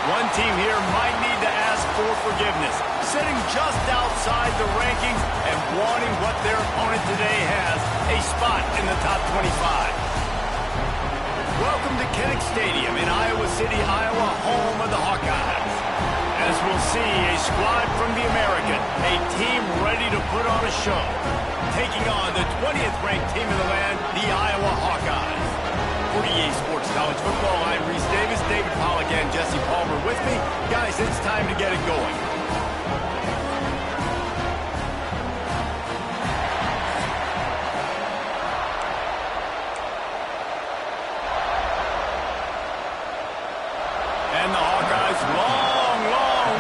One team here might need to ask for forgiveness, sitting just outside the rankings and wanting what their opponent today has, a spot in the top 25. Welcome to Kinnick Stadium in Iowa City, Iowa, home of the Hawkeyes. As we'll see, a squad from the American, a team ready to put on a show, taking on the 20th ranked team in the land, the Iowa Hawkeyes. For EA Sports College Football, I'm Reese Davis, David Pollack, and Jesse Palmer with me. Guys, it's time to get it going. And the Hawkeyes' long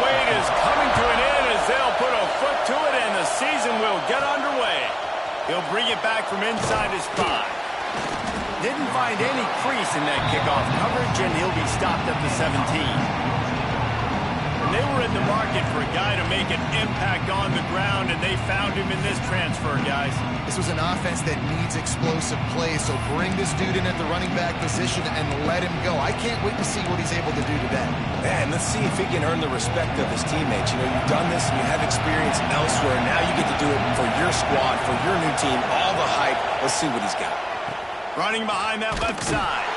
wait is coming to an end as they'll put a foot to it and the season will get underway. He'll bring it back from inside his 5. Didn't find any crease in that kickoff coverage, and he'll be stopped at the 17. And they were in the market for a guy to make an impact on the ground, and they found him in this transfer, guys. This was an offense that needs explosive plays, so bring this dude in at the running back position and let him go. I can't wait to see what he's able to do today. Man, let's see if he can earn the respect of his teammates. You know, you've done this and you have experience elsewhere. Now you get to do it for your squad, for your new team, all the hype. Let's see what he's got. Running behind that left side.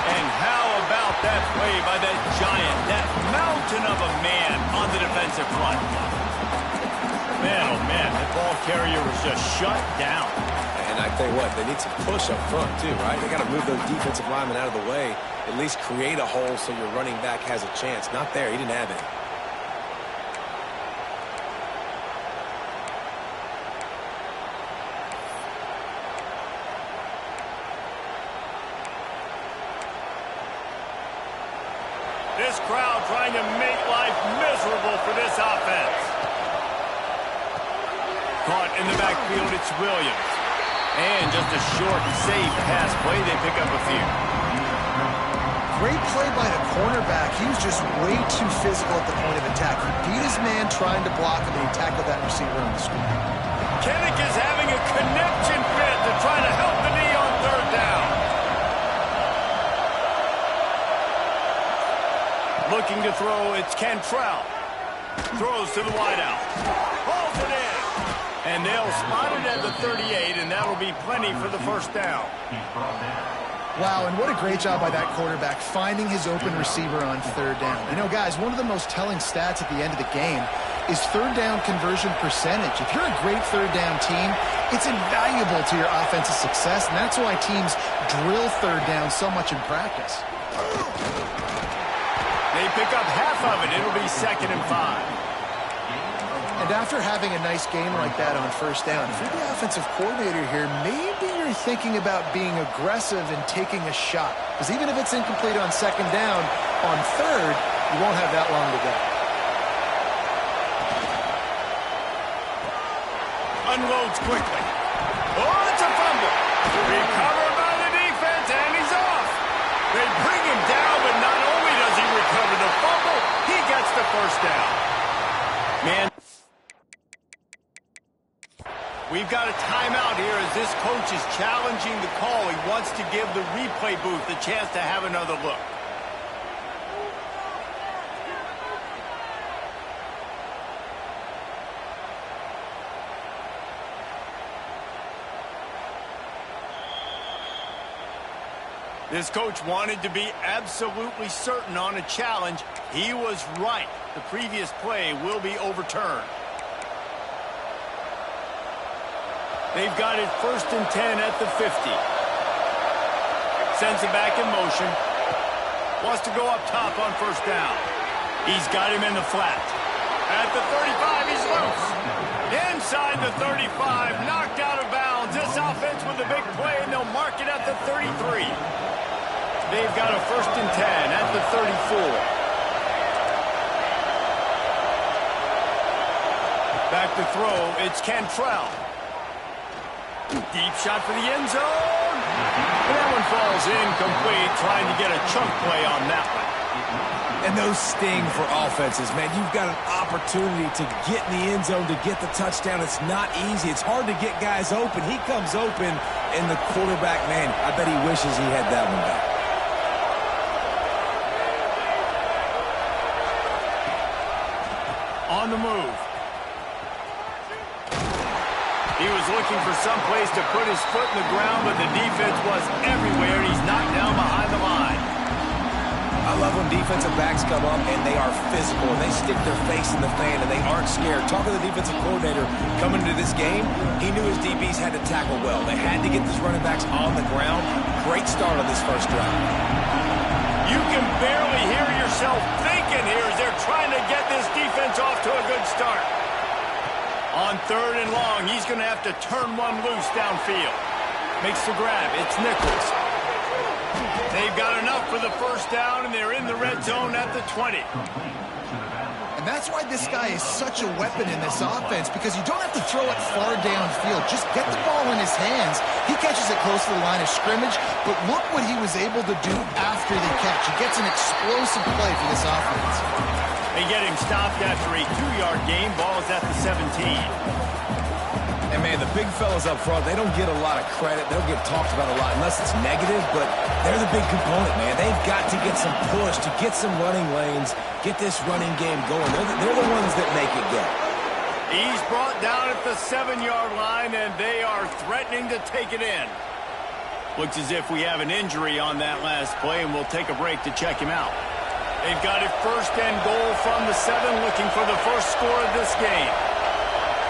And how about that play by that giant, that mountain of a man on the defensive front? Man, oh man, that ball carrier was just shut down. And I tell you what, they need some push up front too, right? They got to move those defensive linemen out of the way, at least create a hole so your running back has a chance. Not there, he didn't have it. This crowd trying to make life miserable for this offense. Caught in the backfield, it's Williams. And just a short, safe pass play, they pick up a few. Great play by the cornerback. He was just way too physical at the point of attack. He beat his man trying to block him, and he tackled that receiver on the screen. Kinnick is having a connection fit to try to help the knee on 3rd down. Looking to throw, it's Cantrell. Throws to the wideout. Hauls it in. And they'll spot it at the 38, and that'll be plenty for the 1st down. Wow, and what a great job by that quarterback, finding his open receiver on 3rd down. You know, guys, one of the most telling stats at the end of the game is 3rd down conversion percentage. If you're a great 3rd down team, it's invaluable to your offensive success, and that's why teams drill 3rd down so much in practice. They pick up half of it. It'll be 2nd and 5. And after having a nice game like that on 1st down, if you're the offensive coordinator here, maybe you're thinking about being aggressive and taking a shot. Because even if it's incomplete on 2nd down, on 3rd, you won't have that long to go. Unloads quickly. Oh, it's a fumble. Recovered by the defense, and he's off. They bring him down, but not only does he recover the fumble, he gets the 1st down. Man, we've got a timeout here as this coach is challenging the call. He wants to give the replay booth a chance to have another look. This coach wanted to be absolutely certain on a challenge. He was right. The previous play will be overturned. They've got it 1st and 10 at the 50. Sends it back in motion. Wants to go up top on 1st down. He's got him in the flat. At the 35, he's loose. Inside the 35, knocked out of bounds. This offense with a big play, and they'll mark it at the 33. They've got a 1st and 10 at the 34. Back to throw, it's Cantrell. Deep shot for the end zone. And that one falls incomplete, trying to get a chunk play on that one. And those sting for offenses, man. You've got an opportunity to get in the end zone, to get the touchdown. It's not easy. It's hard to get guys open. He comes open, and the quarterback, man, I bet he wishes he had that one back. On the move. He was looking for some place to put his foot in the ground, but the defense was everywhere, and he's knocked down behind the line. I love when defensive backs come up and they are physical and they stick their face in the fan and they aren't scared. Talking to the defensive coordinator coming into this game, he knew his DBs had to tackle well. They had to get these running backs on the ground. Great start on this first drive. You can barely hear yourself thinking here as they're trying to get this defense off to a good start. On 3rd and long, he's going to have to turn one loose downfield. Makes the grab. It's Nichols. They've got enough for the first down, and they're in the red zone at the 20. And that's why this guy is such a weapon in this offense, because you don't have to throw it far downfield. Just get the ball in his hands. He catches it close to the line of scrimmage, but look what he was able to do after the catch. He gets an explosive play for this offense. They get him stopped after a 2-yard gain. Ball is at the 17. And, man, the big fellas up front, they don't get a lot of credit. They don't get talked about a lot unless it's negative, but they're the big component, man. They've got to get some push, to get some running lanes, get this running game going. They're the ones that make it go. He's brought down at the 7-yard line, and they are threatening to take it in. Looks as if we have an injury on that last play, and we'll take a break to check him out. They've got it 1st and goal from the 7, looking for the first score of this game.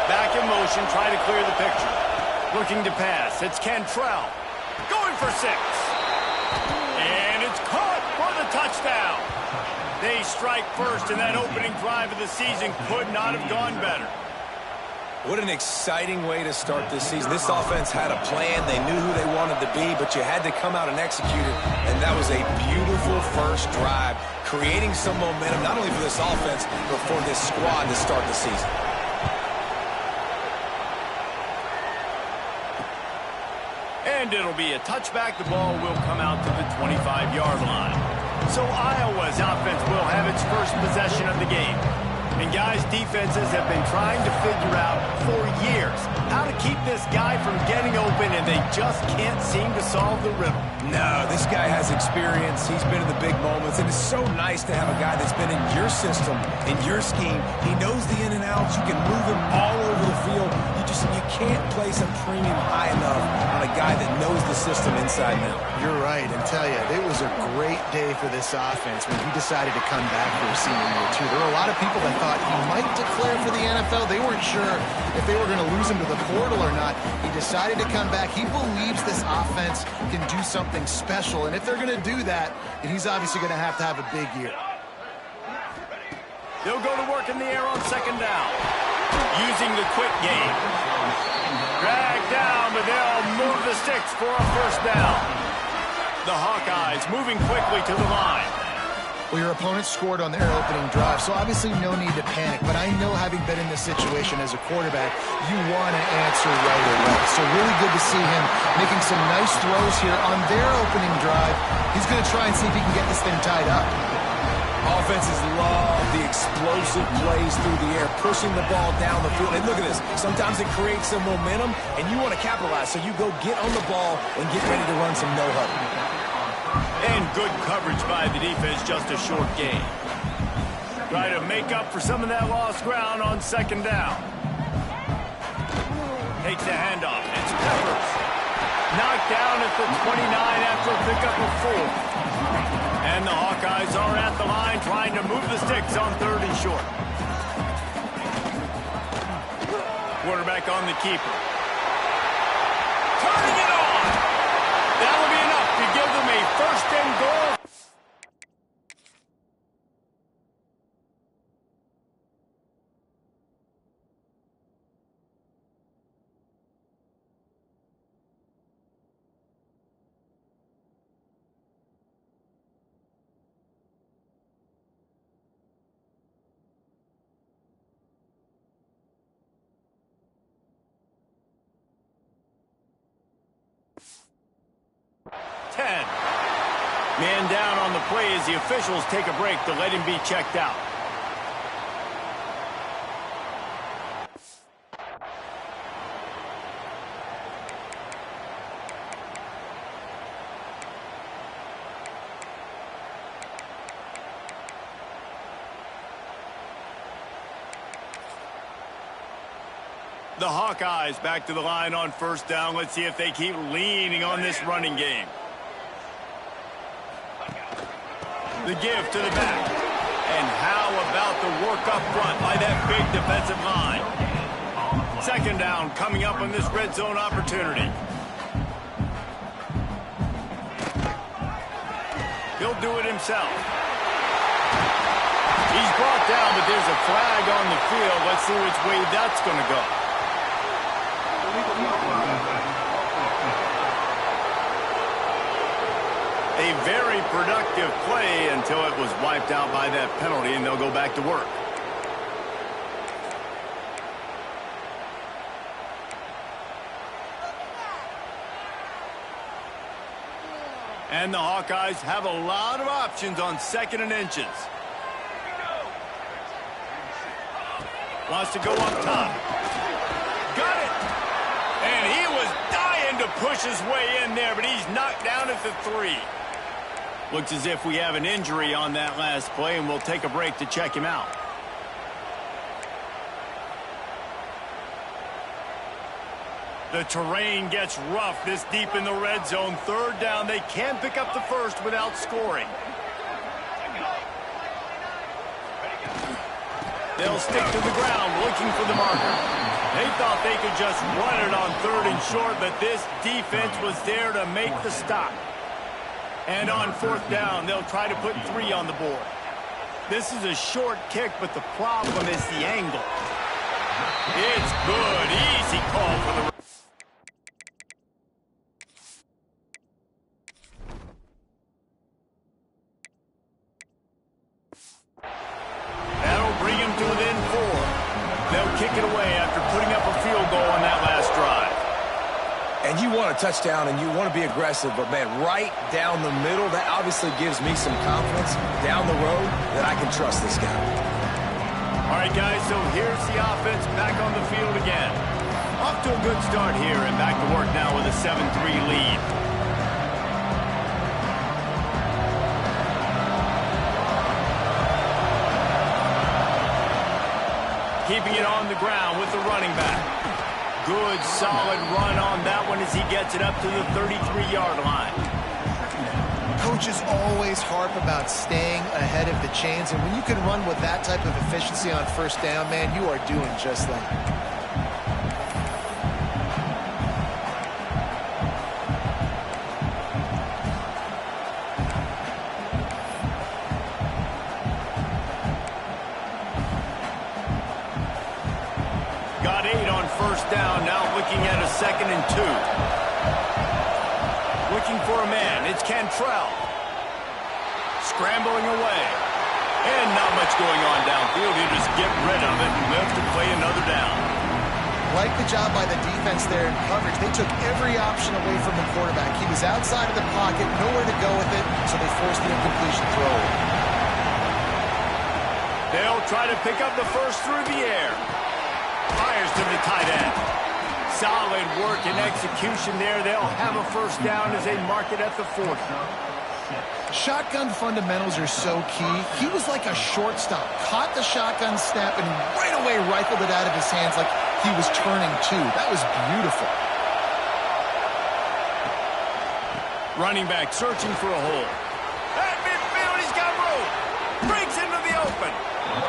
Back in motion, try to clear the picture. Looking to pass. It's Cantrell. Going for 6. And it's caught for the touchdown. They strike first, and that opening drive of the season could not have gone better. What an exciting way to start this season. This offense had a plan. They knew who they wanted to be, but you had to come out and execute it. And that was a beautiful first drive, creating some momentum, not only for this offense, but for this squad to start the season. And it'll be a touchback. The ball will come out to the 25-yard line. So Iowa's offense will have its first possession of the game. And guys, defenses have been trying to figure out for years how to keep this guy from getting open, and they just can't seem to solve the riddle. No, this guy has experience. He's been in the big moments, and it's so nice to have a guy that's been in your system, in your scheme. He knows the in and outs. You can move him all over the field. You can't place a premium high enough on a guy that knows the system inside and out. You're right, and tell you, it was a great day for this offense when he decided to come back for his senior year, too. There were a lot of people that thought he might declare for the NFL. They weren't sure if they were going to lose him to the portal or not. He decided to come back. He believes this offense can do something special, and if they're going to do that, then he's obviously going to have a big year. They'll go to work in the air on 2nd down, using the quick game. Dragged down, but they'll move the sticks for a first down. The Hawkeyes moving quickly to the line. Well, your opponent scored on their opening drive, so obviously no need to panic. But I know, having been in this situation as a quarterback, you want to answer right away. So really good to see him making some nice throws here on their opening drive. He's going to try and see if he can get this thing tied up. Offenses love the explosive plays through the air, pushing the ball down the field. And look at this. Sometimes it creates some momentum, and you want to capitalize. So you go get on the ball and get ready to run some no-huddle. And good coverage by the defense, just a short gain. Try to make up for some of that lost ground on 2nd down. Takes the handoff. It's Peppers. Knocked down at the 29 after a pickup of 4. And the Hawkeyes are at the line trying to move the sticks on 3rd and short. Quarterback on the keeper. Turning it on. That'll be enough to give them a 1st and goal. Man down on the play as the officials take a break to let him be checked out. The Hawkeyes back to the line on first down. Let's see if they keep leaning on this running game. The give to the back. And how about the work up front by that big defensive line? Second down coming up on this red zone opportunity. He'll do it himself. He's brought down, but there's a flag on the field. Let's see which way that's going to go. A very productive play until it was wiped out by that penalty, and they'll go back to work. And the Hawkeyes have a lot of options on 2nd and inches. Wants to go up top. Got it! And he was dying to push his way in there, but he's knocked down at the 3. Looks as if we have an injury on that last play, and we'll take a break to check him out. The terrain gets rough this deep in the red zone. Third down, they can pick up the first without scoring. They'll stick to the ground looking for the marker. They thought they could just run it on 3rd and short, but this defense was there to make the stop. And on 4th down, they'll try to put 3 on the board. This is a short kick, but the problem is the angle. It's good. Easy call for the... That'll bring him to within 4. They'll kick it away after putting up a field goal on that last drive. And you want a touchdown and you want to be aggressive, but, man, right down the middle, that obviously gives me some confidence down the road that I can trust this guy. All right, guys, so here's the offense back on the field again. Off to a good start here and back to work now with a 7-3 lead. Keeping it on the ground with the running back. Good, solid run on that one as he gets it up to the 33-yard line. Coaches always harp about staying ahead of the chains, and when you can run with that type of efficiency on first down, man, you are doing just that. Got 8 on first down, now looking at a 2nd and 2. Looking for a man, it's Cantrell. Scrambling away. And not much going on downfield. You just get rid of it and live to play another down. Like the job by the defense there in coverage. They took every option away from the quarterback. He was outside of the pocket, nowhere to go with it, so they forced the incompletion throw. They'll try to pick up the first through the air. Fires to the tight end. Solid work and execution there. They'll have a first down as they mark it at the 40. Shotgun fundamentals are so key. He was like a shortstop. Caught the shotgun snap and right away rifled it out of his hands like he was turning two. That was beautiful. Running back searching for a hole. At midfield, he's got room. Breaks into the open.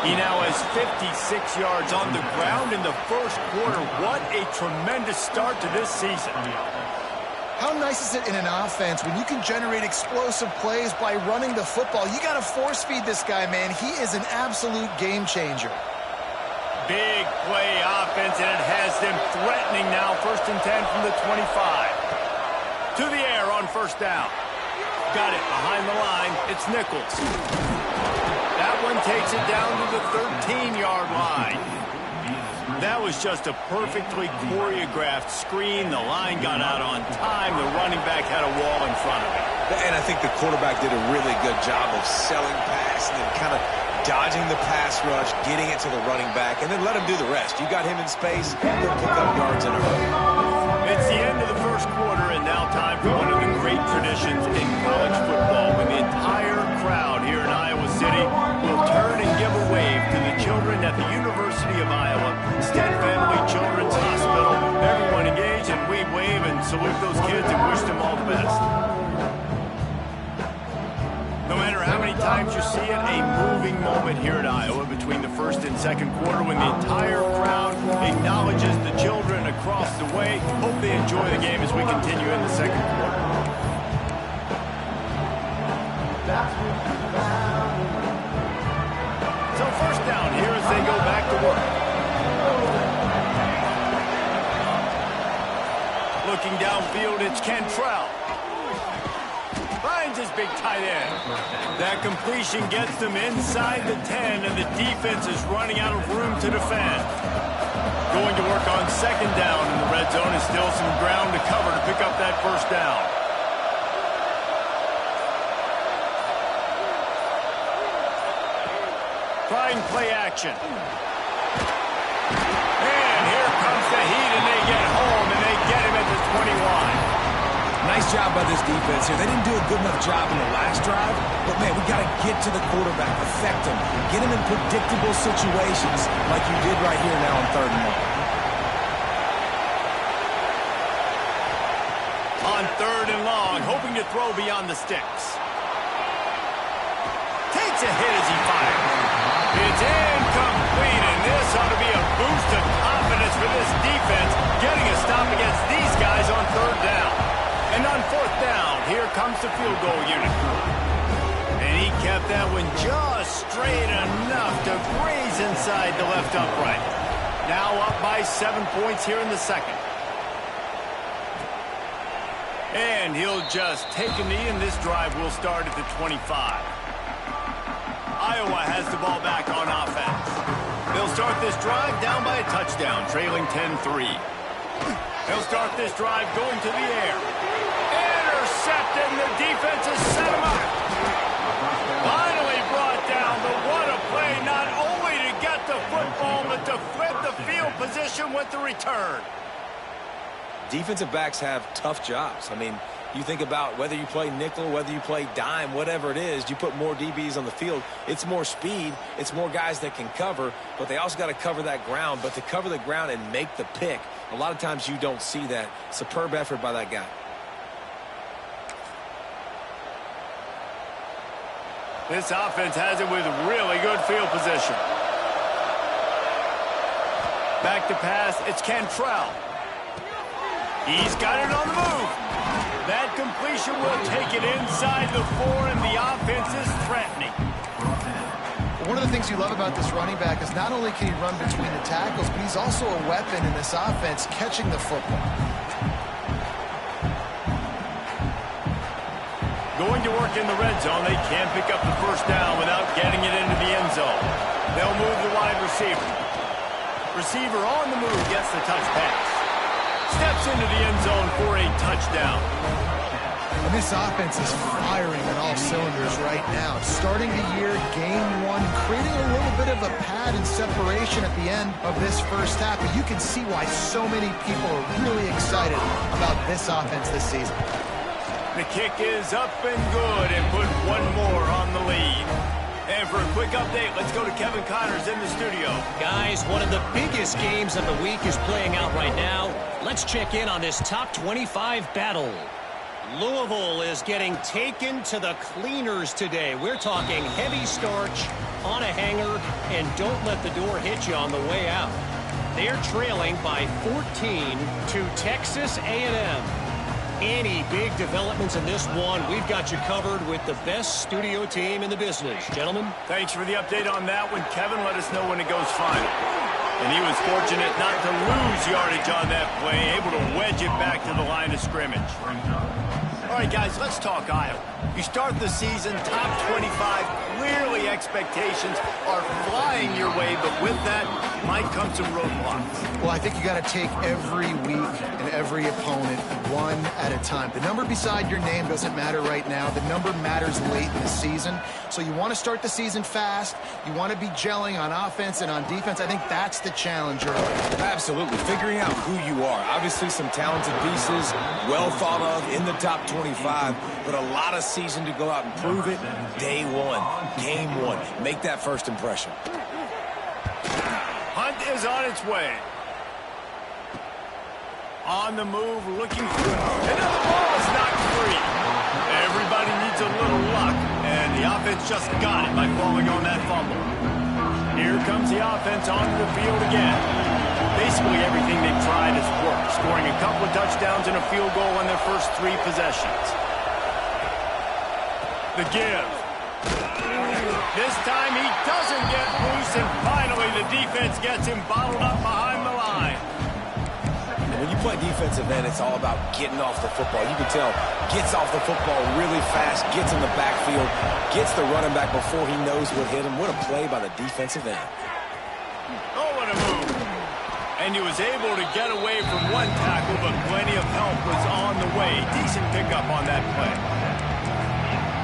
He now has 56 yards on the ground in the first quarter. What a tremendous start to this season. How nice is it in an offense when you can generate explosive plays by running the football? You got to force feed this guy, man. He is an absolute game changer. Big play offense, and it has them threatening now. 1st and 10 from the 25. To the air on first down. Got it behind the line. It's Nichols. That one takes it down to the 13-yard line. That was just a perfectly choreographed screen. The line got out on time. The running back had a wall in front of him. And I think the quarterback did a really good job of selling pass and then kind of dodging the pass rush, getting it to the running back, and then let him do the rest. You got him in space, he'll pick up yards in a hurry. It's the end of the first quarter, and now time for one of the great traditions in college football when the entire crowd here in Iowa City will turn and give a wave to the children at the University of Iowa Stead Family Children's Hospital. salute those kids and wish them all the best. No matter how many times you see it, a moving moment here at Iowa between the first and second quarter when the entire crowd acknowledges the children across the way. Hope they enjoy the game as we continue in the second quarter. So first down here as they go back to work. Looking downfield, it's Cantrell. Finds his big tight end. That completion gets them inside the 10, and the defense is running out of room to defend. Going to work on second down in the red zone is still some ground to cover to pick up that first down. Trying play action. And here comes the heat, and they get home, and they get him at the 21. Nice job by this defense here. They didn't do a good enough job in the last drive, but, man, we got to get to the quarterback, affect him, get him in predictable situations like you did right here now on 3rd and 1. On 3rd and long, hoping to throw beyond the sticks. Takes a hit as he fires. It's incomplete, and this ought to be a boost of confidence for this defense, getting a stop against these guys on 3rd down. And on 4th down, here comes the field goal unit. And he kept that one just straight enough to graze inside the left upright. Now up by 7 points here in the second. And he'll just take a knee, and this drive will start at the 25. Iowa has the ball back on offense. They'll start this drive down by a touchdown, trailing 10-3. They'll start this drive going to the air. Intercepted, and the defense has set him up. Finally brought down, but what a play, not only to get the football, but to flip the field position with the return. Defensive backs have tough jobs. I mean, you think about whether you play nickel, whether you play dime, whatever it is, you put more DBs on the field. It's more speed. It's more guys that can cover, but they also got to cover that ground. But to cover the ground and make the pick, a lot of times you don't see that. Superb effort by that guy. This offense has it with really good field position. Back to pass, it's Cantrell. He's got it on the move. That completion will take it inside the 4, and the offense is threatening. One of the things you love about this running back is not only can he run between the tackles, but he's also a weapon in this offense catching the football. Going to work in the red zone, they can't pick up the first down without getting it into the end zone. They'll move the wide receiver. Receiver on the move gets the touch pass. Steps into the end zone for a touchdown. And this offense is firing on all cylinders right now. Starting the year, game 1, creating a little bit of a pad and separation at the end of this first half. But you can see why so many people are really excited about this offense this season. The kick is up and good, and put one more on the lead. And for a quick update, let's go to Kevin Connors in the studio. Guys, one of the biggest games of the week is playing out right now. Let's check in on this top 25 battle. Louisville is getting taken to the cleaners today. We're talking heavy starch on a hanger, and don't let the door hit you on the way out. They're trailing by 14 to Texas A&M. Any big developments in this one, we've got you covered with the best studio team in the business. Gentlemen? Thanks for the update on that one. Kevin, let us know when it goes final. And he was fortunate not to lose yardage on that play, able to wedge it back to the line of scrimmage. All right, guys, let's talk Iowa. You start the season top 25. Clearly expectations are flying your way, but with that might come some roadblocks. Well, I think you got to take every week and every opponent one at a time. The number beside your name doesn't matter right now. The number matters late in the season. So you want to start the season fast. You want to be gelling on offense and on defense. I think that's the challenge early. Absolutely. Figuring out who you are. Obviously some talented pieces, well thought of in the top 25, but a lot of season to go out and prove it. Day 1, game 1. Make that first impression. Hunt is on its way. On the move, looking for... And the ball is knocked free. Everybody needs a little luck, and the offense just got it by falling on that fumble. Here comes the offense onto the field again. Basically everything they've tried has worked, scoring a couple of touchdowns and a field goal on their first 3 possessions. The give. This time he doesn't get loose, and finally the defense gets him bottled up behind the line. And when you play defensive end, it's all about getting off the football. You can tell, gets off the football really fast, gets in the backfield, gets the running back before he knows what hit him. What a play by the defensive end. Oh, what a move. And he was able to get away from one tackle, but plenty of help was on the way. Decent pickup on that play.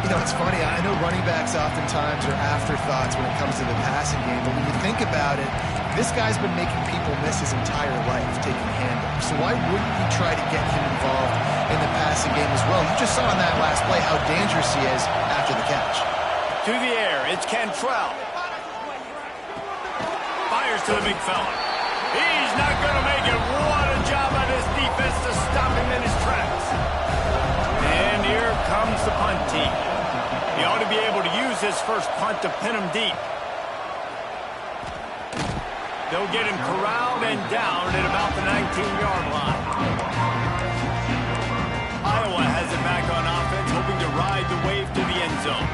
You know, it's funny. I know running backs oftentimes are afterthoughts when it comes to the passing game, but when you think about it, this guy's been making people miss his entire life taking handoffs. So why wouldn't you try to get him involved in the passing game as well? You just saw in that last play how dangerous he is after the catch. To the air, it's Cantrell. Fires to the big fella. He's not going to make it. What a job by this defense to stop him in his tracks. And here comes the punt team. He ought to be able to use his first punt to pin him deep. They'll get him corralled and down at about the 19-yard line. Iowa has it back on offense, hoping to ride the wave to the end zone.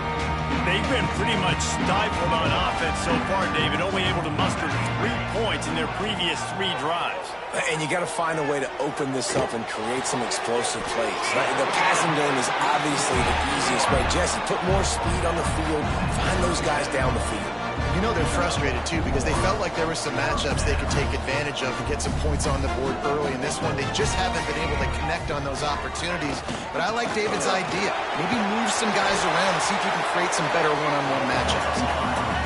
They've been pretty much stifled on offense so far, David, only able to muster 3 points in their previous 3 drives. And you got to find a way to open this up and create some explosive plays. The passing game is obviously the easiest way. Jesse, put more speed on the field, find those guys down the field. You know they're frustrated, too, because they felt like there were some matchups they could take advantage of and get some points on the board early. In this one, they just haven't been able to connect on those opportunities. But I like David's idea. Maybe move some guys around and see if you can create some better one-on-one matchups.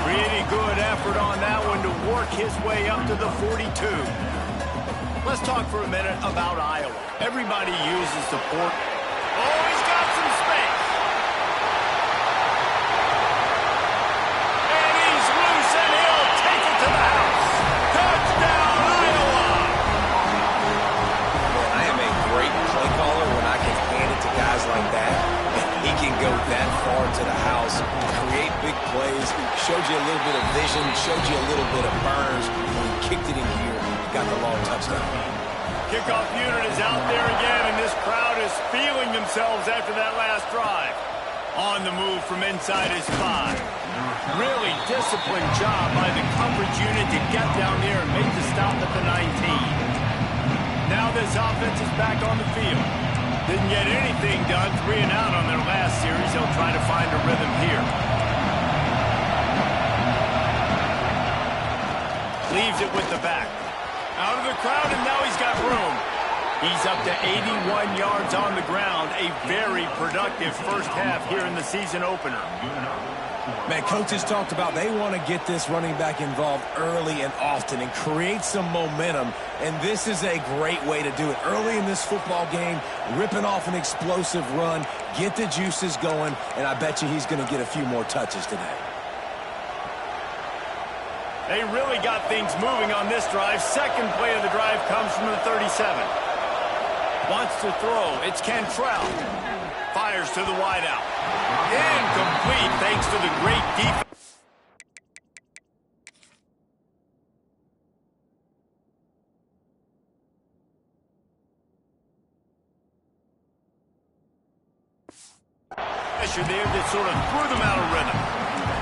Pretty good effort on that one to work his way up to the 42. Let's talk for a minute about Iowa. Everybody uses support. Oh, he's got some space. And he's loose, and he'll take it to the house. Touchdown, Iowa! Man, I am a great play caller when I can hand it to guys like that. And he can go that far to the house, create big plays, showed you a little bit of vision, showed you a little bit of burners. When he kicked it in here, got the long touchdown. Kickoff unit is out there again, and this crowd is feeling themselves after that last drive. On the move from inside his 5. Really disciplined job by the coverage unit to get down there and make the stop at the 19. Now this offense is back on the field. Didn't get anything done, 3 and out on their last series. They'll try to find a rhythm here. Leaves it with the back. Out of the crowd, and now he's got room. He's up to 81 yards on the ground. A very productive first half here in the season opener. Man, coaches talked about they want to get this running back involved early and often and create some momentum, and this is a great way to do it. Early in this football game, ripping off an explosive run, get the juices going, and I bet you he's going to get a few more touches today. They really got things moving on this drive. Second play of the drive comes from the 37. Wants to throw. It's Cantrell. Fires to the wideout. Incomplete thanks to the great defense. Pressure there that sort of threw them out of rhythm.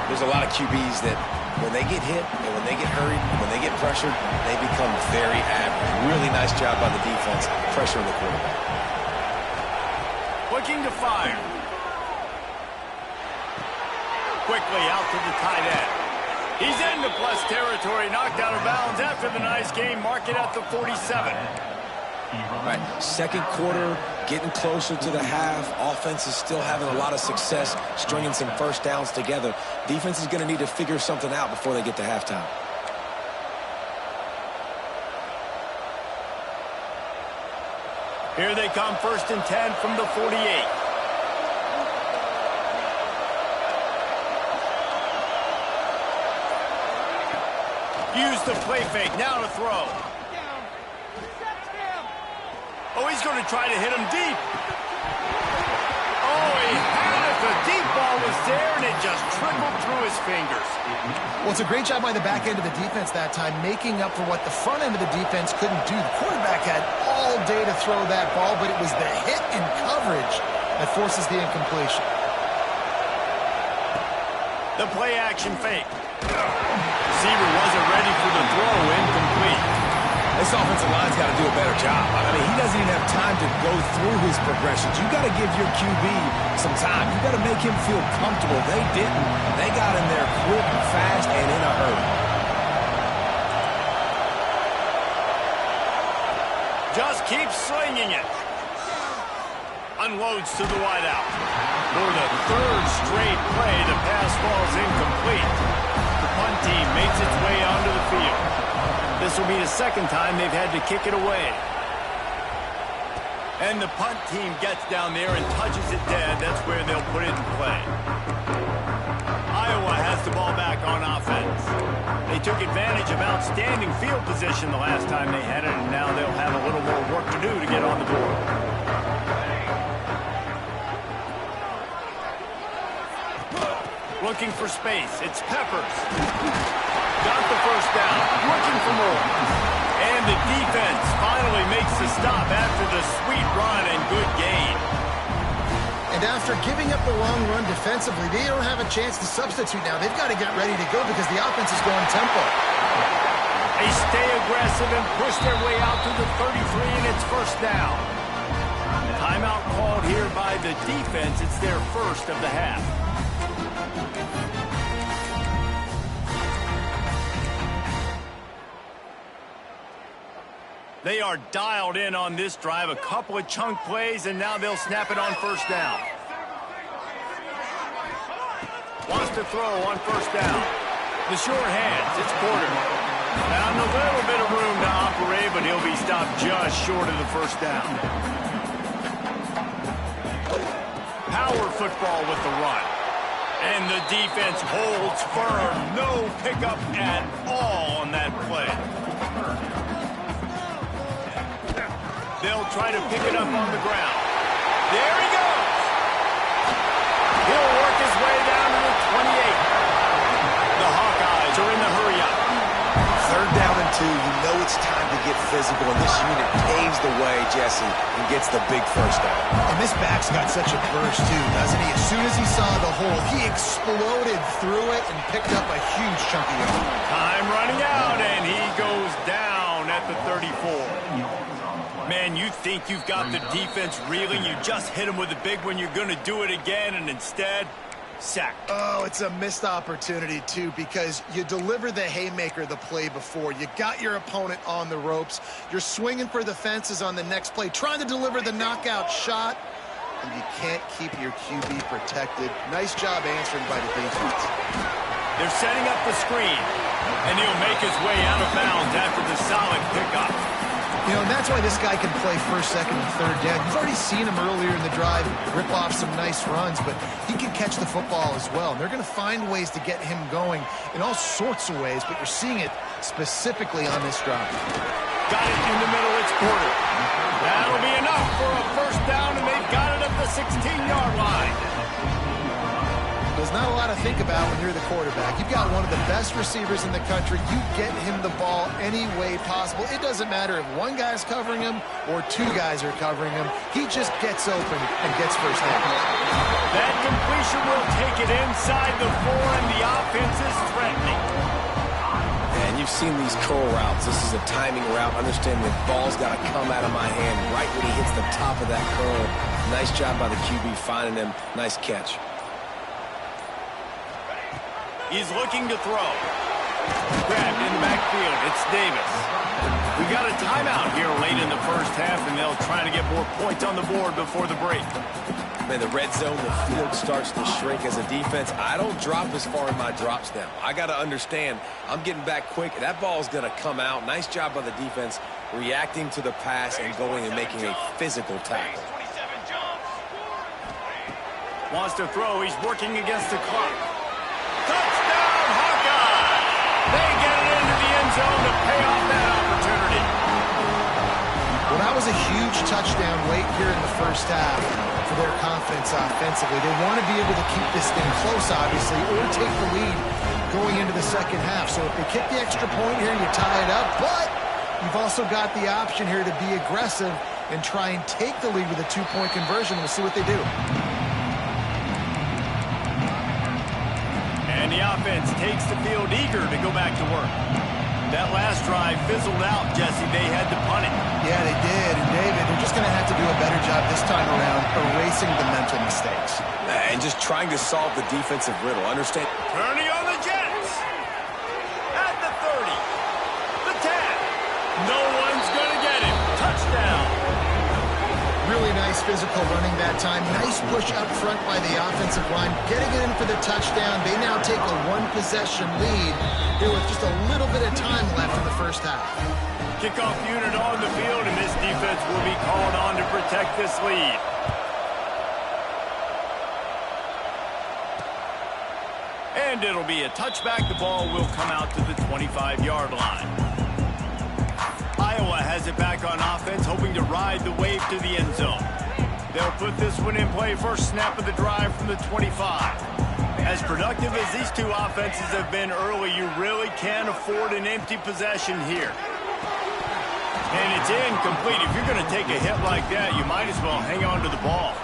There's a lot of QBs that when they get hit and when they get hurried and when they get pressured, they become very average. Really nice job by the defense, pressuring the quarterback. Looking to fire. Quickly out to the tight end. He's into plus territory, knocked out of bounds after the nice game. Mark it at the 47. All right, second quarter, getting closer to the half. Offense is still having a lot of success stringing some first downs together. Defense is going to need to figure something out before they get to halftime. Here they come, 1st and 10 from the 48. Use the play fake, now to throw. Oh, he's going to try to hit him deep. Oh, he had it. The deep ball was there, and it just trickled through his fingers. Well, it's a great job by the back end of the defense that time, making up for what the front end of the defense couldn't do. The quarterback had all day to throw that ball, but it was the hit and coverage that forces the incompletion. The play action fake. Receiver wasn't ready for the throw, incomplete. This offensive line's got to do a better job. I mean, he doesn't even have time to go through his progressions. You got to give your QB some time. You got to make him feel comfortable. They didn't. They got him there quick, fast, and in a hurry. Just keep slinging it. Unloads to the wideout. For the third straight play, the pass falls incomplete. The punt team makes its way onto the field. This will be the second time they've had to kick it away. And the punt team gets down there and touches it dead. That's where they'll put it in play. Iowa has the ball back on offense. They took advantage of outstanding field position the last time they had it, and now they'll have a little more work to do to get on the board. Looking for space. It's Peppers. Got the first down. Looking for more. And the defense finally makes the stop after the sweet run and good gain. And after giving up the long run defensively, they don't have a chance to substitute now. They've got to get ready to go because the offense is going tempo. They stay aggressive and push their way out to the 33, and it's first down. Timeout called here by the defense. It's their first of the half. They are dialed in on this drive. A couple of chunk plays, and now they'll snap it on first down. Wants to throw on first down. The sure hands. It's Porter. Found a little bit of room to operate, but he'll be stopped just short of the first down. Power football with the run. And the defense holds firm. No pickup at all on that play. They'll try to pick it up on the ground. There he goes. He'll work his way down to the 28. The Hawkeyes are in the hurry-up. Third down and 2. You know it's time to get physical, and this unit paves the way, Jesse, and gets the big first down. And this back's got such a burst, too, doesn't he? As soon as he saw the hole, he exploded through it and picked up a huge chunk of yard. Time running out, and he goes down at the 34. Man, you think you've got the defense reeling. You just hit him with a big one. You're going to do it again, and instead, sack. Oh, it's a missed opportunity, too, because you deliver the haymaker the play before. You got your opponent on the ropes. You're swinging for the fences on the next play, trying to deliver the knockout shot, and you can't keep your QB protected. Nice job answering by the defense. They're setting up the screen, and he'll make his way out of bounds after the solid pickup. You know, and that's why this guy can play first, second, and third down. You've already seen him earlier in the drive rip off some nice runs, but he can catch the football as well. And they're going to find ways to get him going in all sorts of ways, but you're seeing it specifically on this drive. Got it in the middle. It's Porter. That'll be enough for a first down, and they've got it at the 16-yard line. There's not a lot to think about when you're the quarterback. You've got one of the best receivers in the country. You get him the ball any way possible. It doesn't matter if one guy's covering him or two guys are covering him. He just gets open and gets first down. That completion will take it inside the 4, and the offense is threatening. And you've seen these curl routes. This is a timing route. Understand the ball's got to come out of my hand right when he hits the top of that curl. Nice job by the QB finding him. Nice catch. He's looking to throw. Grabbed in the backfield. It's Davis. We got a timeout here late in the first half, and they'll try to get more points on the board before the break. Man, the red zone, the field starts to shrink as a defense. I don't drop as far in my drops now. I got to understand, I'm getting back quick. That ball is going to come out. Nice job by the defense reacting to the pass and going and making a physical tackle. Wants to throw. He's working against the clock. Touchdown, Hawkeye! They get it into the end zone to pay off that opportunity. Well, that was a a huge touchdown late here in the first half for their confidence offensively. They want to be able to keep this thing close, obviously, or take the lead going into the second half. So if they kick the extra point here, you tie it up, but you've also got the option here to be aggressive and try and take the lead with a two-point conversion. We'll see what they do. And the offense takes the field eager to go back to work. That last drive fizzled out, Jesse. They had to punt it. Yeah, they did. And David, they're just going to have to do a better job this time around erasing the mental mistakes. And just trying to solve the defensive riddle. Understand? Turning on the Jets. At the 30. The 10. No one's going to get him. Touchdown. Really nice physical running that time. Nice push up front by the offensive line. Getting it in for the touchdown. They now take a one-possession lead here with just a little bit of time left in the first half. Kickoff unit on the field, and this defense will be called on to protect this lead. And it'll be a touchback. The ball will come out to the 25-yard line. Iowa has it back on offense, hoping to ride the wave to the end zone. They'll put this one in play first snap of the drive from the 25. As productive as these two offenses have been early, you really can't afford an empty possession here. And it's incomplete. If you're going to take a hit like that, you might as well hang on to the ball.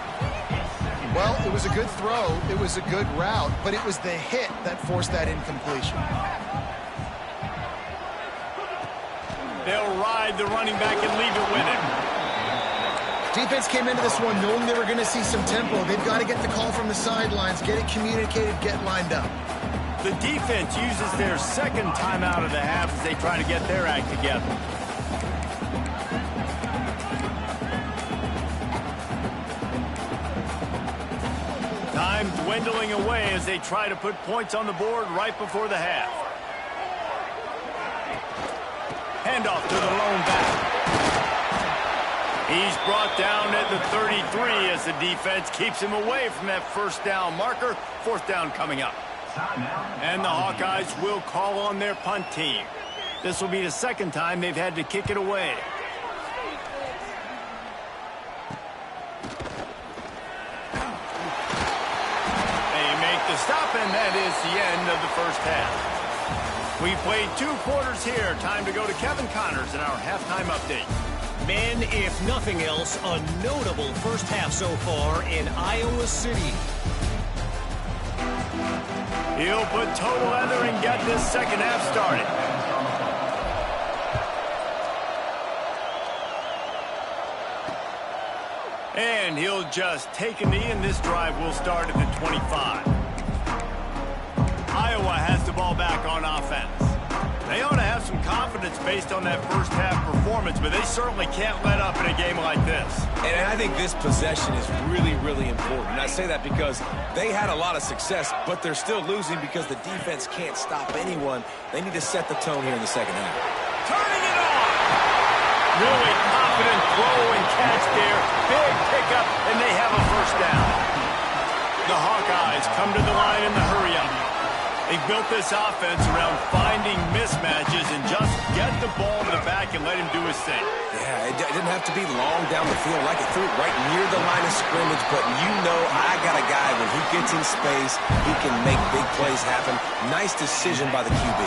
Well, it was a good throw. It was a good route, but it was the hit that forced that incompletion. They'll ride the running back and leave it with him. Defense came into this one knowing they were going to see some tempo. They've got to get the call from the sidelines, get it communicated, get lined up. The defense uses their second timeout of the half as they try to get their act together. Time dwindling away as they try to put points on the board right before the half. Handoff to the lone back. He's brought down at the 33 as the defense keeps him away from that first down marker. Fourth down coming up. And the Hawkeyes will call on their punt team. This will be the second time they've had to kick it away. They make the stop, and that is the end of the first half. We played 2 quarters here. Time to go to Kevin Connors in our halftime update. Men, if nothing else, a notable first half so far in Iowa City. He'll put toe to leather and get this second half started. And he'll just take a knee, and this drive will start at the 25. Iowa has the ball back on offense. They ought to have some confidence based on that first half performance, but they certainly can't let up in a game like this. And I think this possession is really, really important. And I say that because they had a lot of success, but they're still losing because the defense can't stop anyone. They need to set the tone here in the second half. Turning it on! Really confident throw and catch there. Big pickup, and they have a first down. The Hawkeyes come to the line in the hurry-up. They've built this offense around finding mismatches and just get the ball in the back and let him do his thing. Yeah, it didn't have to be long down the field. Like it threw it right near the line of scrimmage, but you know I got a guy, when he gets in space, he can make big plays happen. Nice decision by the QB.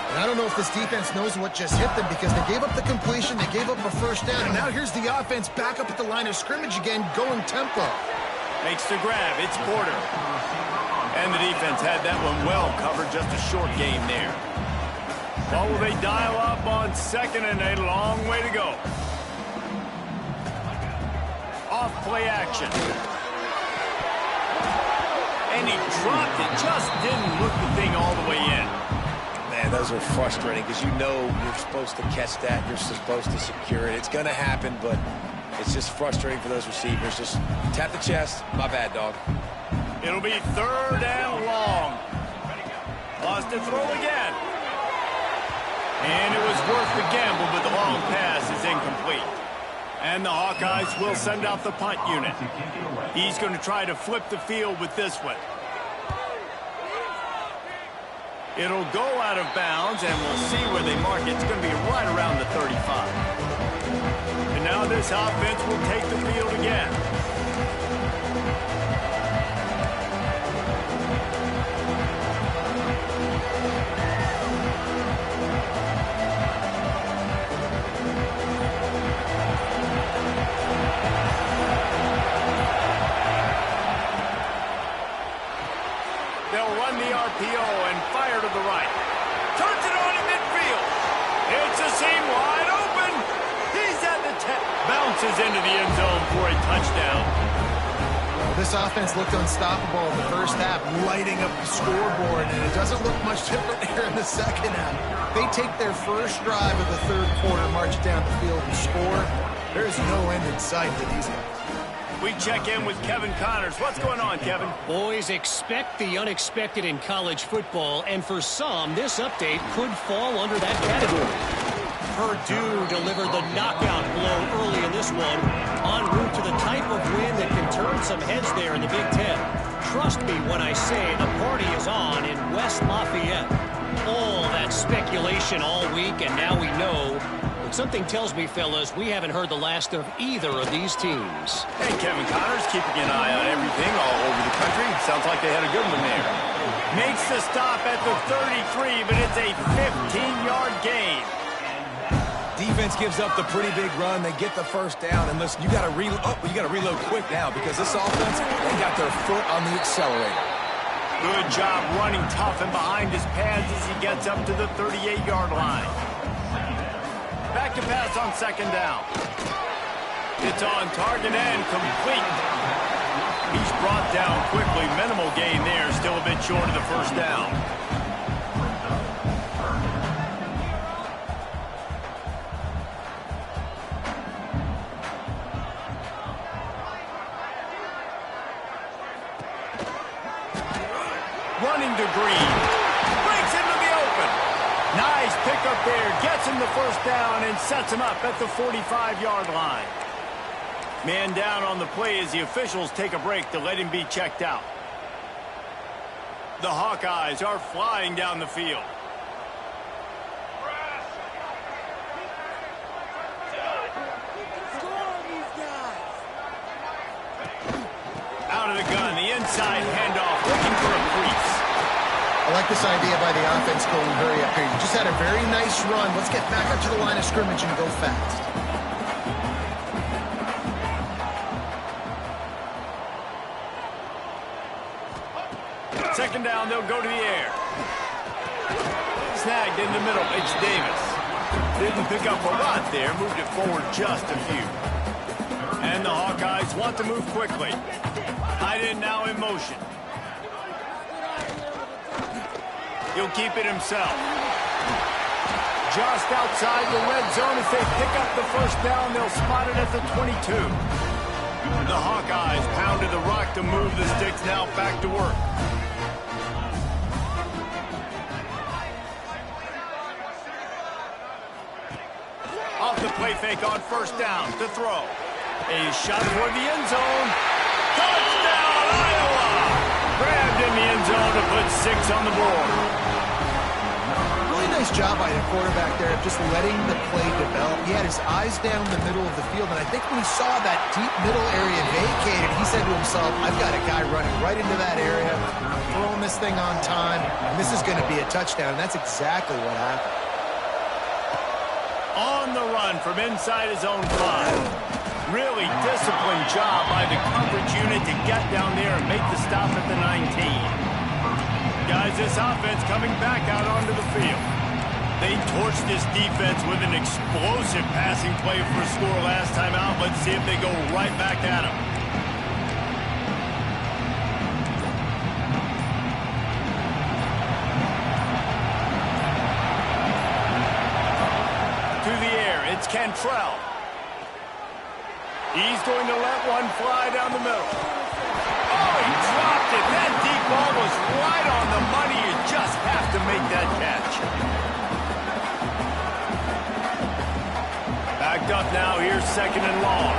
And I don't know if this defense knows what just hit them because they gave up the completion, they gave up a first down, and now here's the offense back up at the line of scrimmage again, going tempo. Makes the grab. It's Porter. And the defense had that one well covered. Just a short game there. Well, will they dial up on second and a long way to go? Off play action. And he dropped it. Just didn't look the thing all the way in. Man, those are frustrating because you know you're supposed to catch that. You're supposed to secure it. It's going to happen, but it's just frustrating for those receivers. Just tap the chest. My bad, dog. It'll be third and long. Lost to throw again. And it was worth the gamble, but the long pass is incomplete. And the Hawkeyes will send out the punt unit. He's going to try to flip the field with this one. It'll go out of bounds, and we'll see where they mark it. It's going to be right around the 35. And now this offense will take the field again. They'll run the RPO and fire to the right. Turns it on in midfield. It's a seam wide open. He's at the 10. Bounces into the end zone for a touchdown. This offense looked unstoppable in the first half, lighting up the scoreboard, and it doesn't look much different here in the second half. They take their first drive of the third quarter, march down the field, and score. There's no end in sight for these guys. We check in with Kevin Connors. What's going on, Kevin? Boys, expect the unexpected in college football, and for some, this update could fall under that category. Purdue delivered the knockout blow early in this one, en route to the type of win that can turn some heads there in the Big Ten. Trust me when I say the party is on in West Lafayette. All that speculation all week, and now we know. But something tells me, fellas, we haven't heard the last of either of these teams. Hey, Kevin Connors, keeping an eye on everything all over the country. Sounds like they had a good one there. Makes the stop at the 33, but it's a 15-yard gain. Defense gives up the pretty big run. They get the first down. And listen, you got to reload quick now because this offense, they got their foot on the accelerator. Good job running tough and behind his pads as he gets up to the 38-yard line. Back to pass on second down. It's on target and complete. He's brought down quickly. Minimal gain there. Still a bit short of the first down. Running to Green. Breaks into the open. Nice pickup there. Gets him the first down and sets him up at the 45-yard line. Man down on the play as the officials take a break to let him be checked out. The Hawkeyes are flying down the field. Out of the gun, the inside handoff, looking for a crease. I like this idea by the offense going hurry up here. You just had a very nice run. Let's get back up to the line of scrimmage and go fast. Second down, they'll go to the air. Snagged in the middle, it's Davis. Didn't pick up a lot there, moved it forward just a few. And the Hawkeyes want to move quickly. Tight end now in motion. He'll keep it himself. Just outside the red zone as they pick up the first down. They'll spot it at the 22. The Hawkeyes pounded the rock to move the sticks. Now back to work. Off the play fake on first down to throw. A shot toward the end zone. Touchdown, Iowa! Grabbed in the end zone to put 6 on the board. Really nice job by the quarterback there of just letting the play develop. He had his eyes down the middle of the field, and I think when he saw that deep middle area vacated, he said to himself, I've got a guy running right into that area, throwing this thing on time, and this is going to be a touchdown, and that's exactly what happened. On the run from inside his own 5. Really disciplined job by the coverage unit to get down there and make the stop at the 19. Guys, this offense coming back out onto the field. They torched this defense with an explosive passing play for a score last time out. Let's see if they go right back at him. To the air, it's Cantrell. He's going to let one fly down the middle. Oh, he dropped it. That deep ball was right on the money. You just have to make that catch. Backed up now. Here's second and long.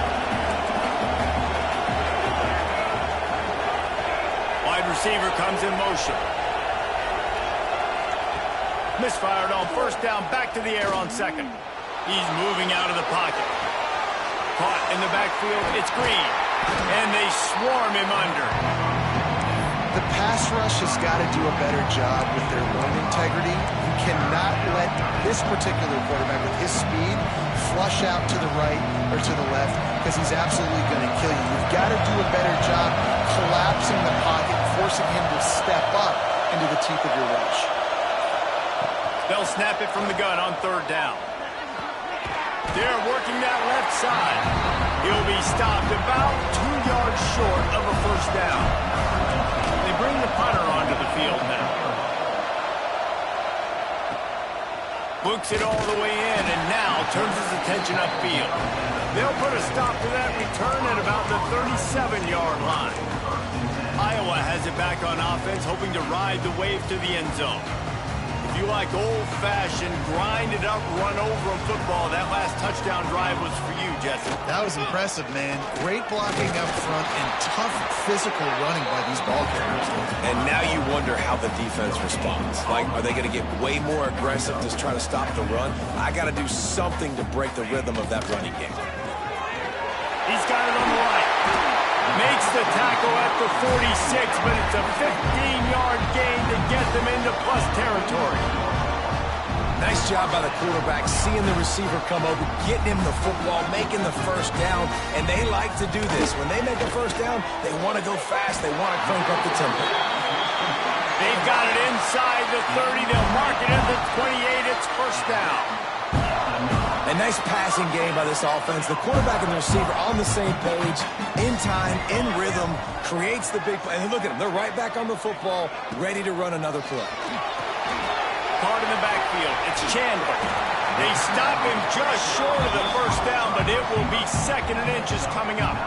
Wide receiver comes in motion. Misfired on first down. Back to the air on second. He's moving out of the pocket. caught in the backfield. It's Green. And they swarm him under. The pass rush has got to do a better job with their line integrity. You cannot let this particular quarterback with his speed flush out to the right or to the left because he's absolutely going to kill you. You've got to do a better job collapsing the pocket, forcing him to step up into the teeth of your rush. They'll snap it from the gun on third down. They're working that left side. He'll be stopped about 2 yards short of a first down. They bring the punter onto the field now. Books it all the way in and now turns his attention upfield. They'll put a stop to that return at about the 37-yard line. Iowa has it back on offense, hoping to ride the wave to the end zone. If you like old-fashioned, grind-it-up, run-over in football, that last touchdown drive was for you, Jesse. That was impressive, man. Great blocking up front and tough physical running by these ball carriers. And now you wonder how the defense responds. Like, are they going to get way more aggressive to try to stop the run? I got to do something to break the rhythm of that running game. He's got it on the right. Makes the tackle at the 46, but it's a 15-yard gain to get them into plus territory. Nice job by the quarterback, seeing the receiver come over, getting him the football, making the first down, and they like to do this. When they make a first down, they want to go fast, they want to crank up the tempo. They've got it inside the 30. They'll mark it at the 28. It's first down. A nice passing game by this offense. The quarterback and the receiver on the same page, in time, in rhythm, creates the big play. And look at them. They're right back on the football, ready to run another play. Caught in the backfield. It's Chandler. They stop him just short of the first down, but it will be 2nd and inches coming up.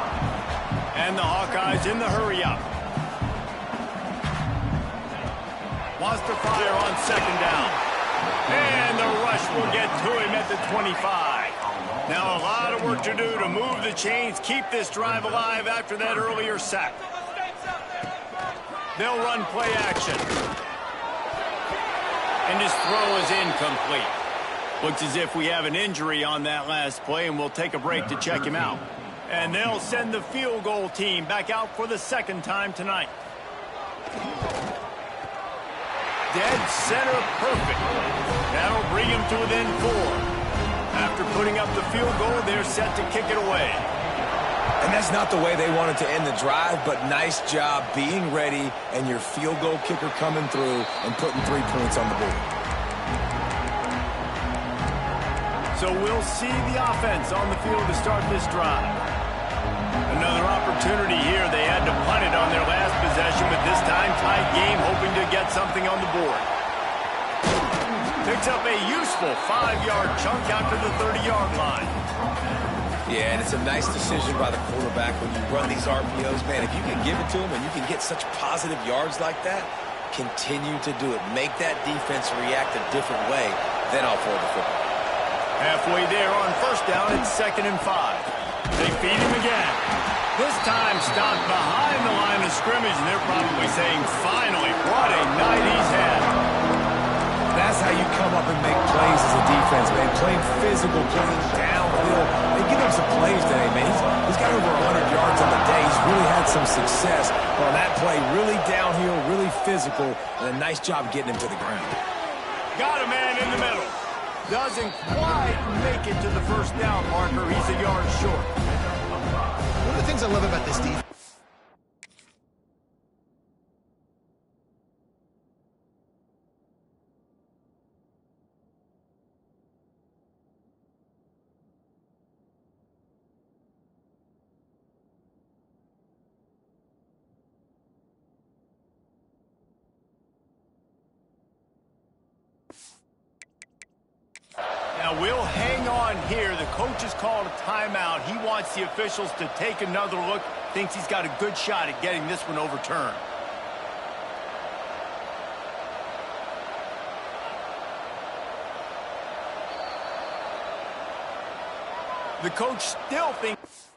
And the Hawkeyes in the hurry-up. Wants to fire on 2nd down. And the rush will get to him at the 25. Now a lot of work to do to move the chains, keep this drive alive after that earlier sack. They'll run play action. And his throw is incomplete. Looks as if we have an injury on that last play, and we'll take a break to check him out. And they'll send the field goal team back out for the 2nd time tonight. Dead center perfect. That'll bring him to within 4. After putting up the field goal, they're set to kick it away. And that's not the way they wanted to end the drive, but nice job being ready and your field goal kicker coming through and putting 3 points on the board. So we'll see the offense on the field to start this drive. Another opportunity here. They had to punt it on their last possession, but this time tied game, hoping to get something on the board. Picks up a useful 5-yard chunk out to the 30-yard line. Yeah, and it's a nice decision by the quarterback when you run these RPOs. Man, if you can give it to him and you can get such positive yards like that, continue to do it. Make that defense react a different way, then I'll throw the football. Halfway there on first down, it's 2nd and 5. They feed him again. This time stopped behind the line of scrimmage, and they're probably saying, finally, what a night he's had. That's how you come up and make plays as a defense, man. Playing physical, playing downhill. They give him some plays today, man. He's got over 100 yards on the day. He's really had some success on that play. Really downhill, really physical, and a nice job getting him to the ground. Got a man in the middle. Doesn't quite make it to the first down marker. He's a yard short. One of the things I love about this defense. Now we'll hang on here. The coach has called a timeout. He wants the officials to take another look. Thinks he's got a good shot at getting this one overturned. The coach still thinks...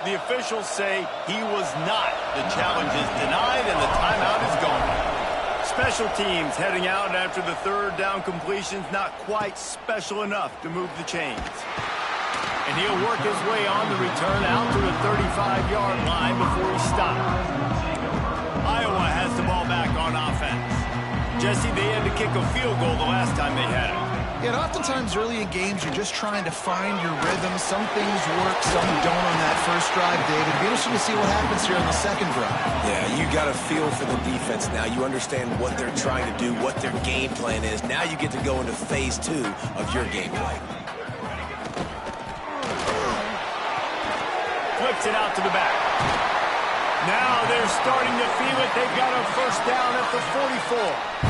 The officials say he was not. The challenge is denied and the timeout is gone. Special teams heading out after the third down completion's not quite special enough to move the chains. And he'll work his way on the return out to the 35-yard line before he stops. Iowa has the ball back on offense. Jesse, they had to kick a field goal the last time they had it. Yeah, and oftentimes early in games, you're just trying to find your rhythm. Some things work, some don't on that first drive, David. It'll be interesting to see what happens here on the second drive. Yeah, you got a feel for the defense now. You understand what they're trying to do, what their game plan is. Now you get to go into phase 2 of your game plan. Flips it out to the back. Now they're starting to feel it. They've got a first down at the 44.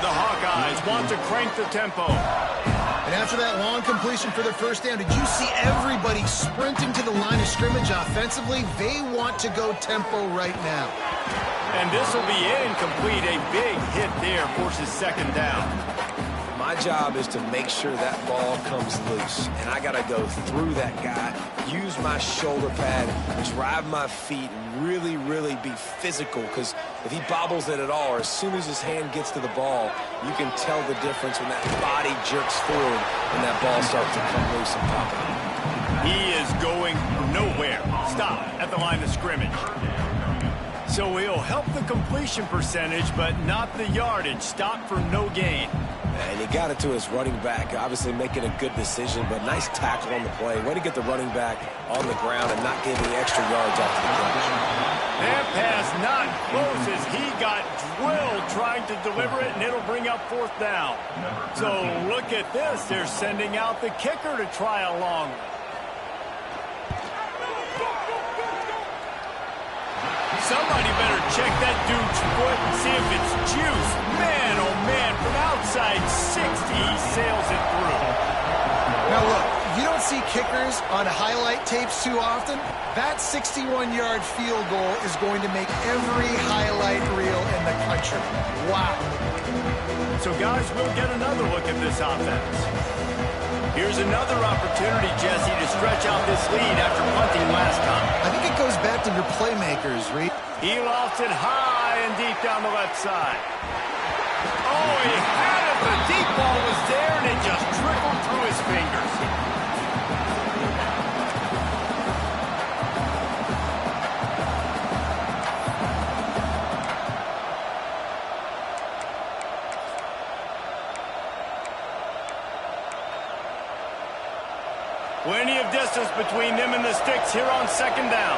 The Hawkeyes want to crank the tempo. And after that long completion for the first down, did you see everybody sprinting to the line of scrimmage offensively? They want to go tempo right now. And this will be incomplete. A big hit there forces second down. My job is to make sure that ball comes loose. And I got to go through that guy, use my shoulder pad, drive my feet, and really, really be physical. Because if he bobbles it at all, or as soon as his hand gets to the ball, you can tell the difference when that body jerks forward and that ball starts to come loose and pop out. He is going nowhere. Stop at the line of scrimmage. So he'll help the completion percentage, but not the yardage. Stop for no gain. And he got it to his running back, obviously making a good decision, but nice tackle on the play. Way to get the running back on the ground and not give any extra yards after the catch. That pass not close as he got drilled trying to deliver it, and it'll bring up fourth down. So look at this. They're sending out the kicker to try a long one. Somebody better check that dude's foot and see if it's juice. Man, oh man, from outside 60, he sails it through. Now look, you don't see kickers on highlight tapes too often. That 61-yard field goal is going to make every highlight reel in the country. Wow. So guys, we'll get another look at this offense. Here's another opportunity, Jesse, to stretch out this lead after punting last time. I think it goes back to your playmakers, Reed. He lost it high and deep down the left side. Oh, he had it. The deep ball was there, and it just trickled through his fingers. Plenty of distance between them and the sticks here on second down.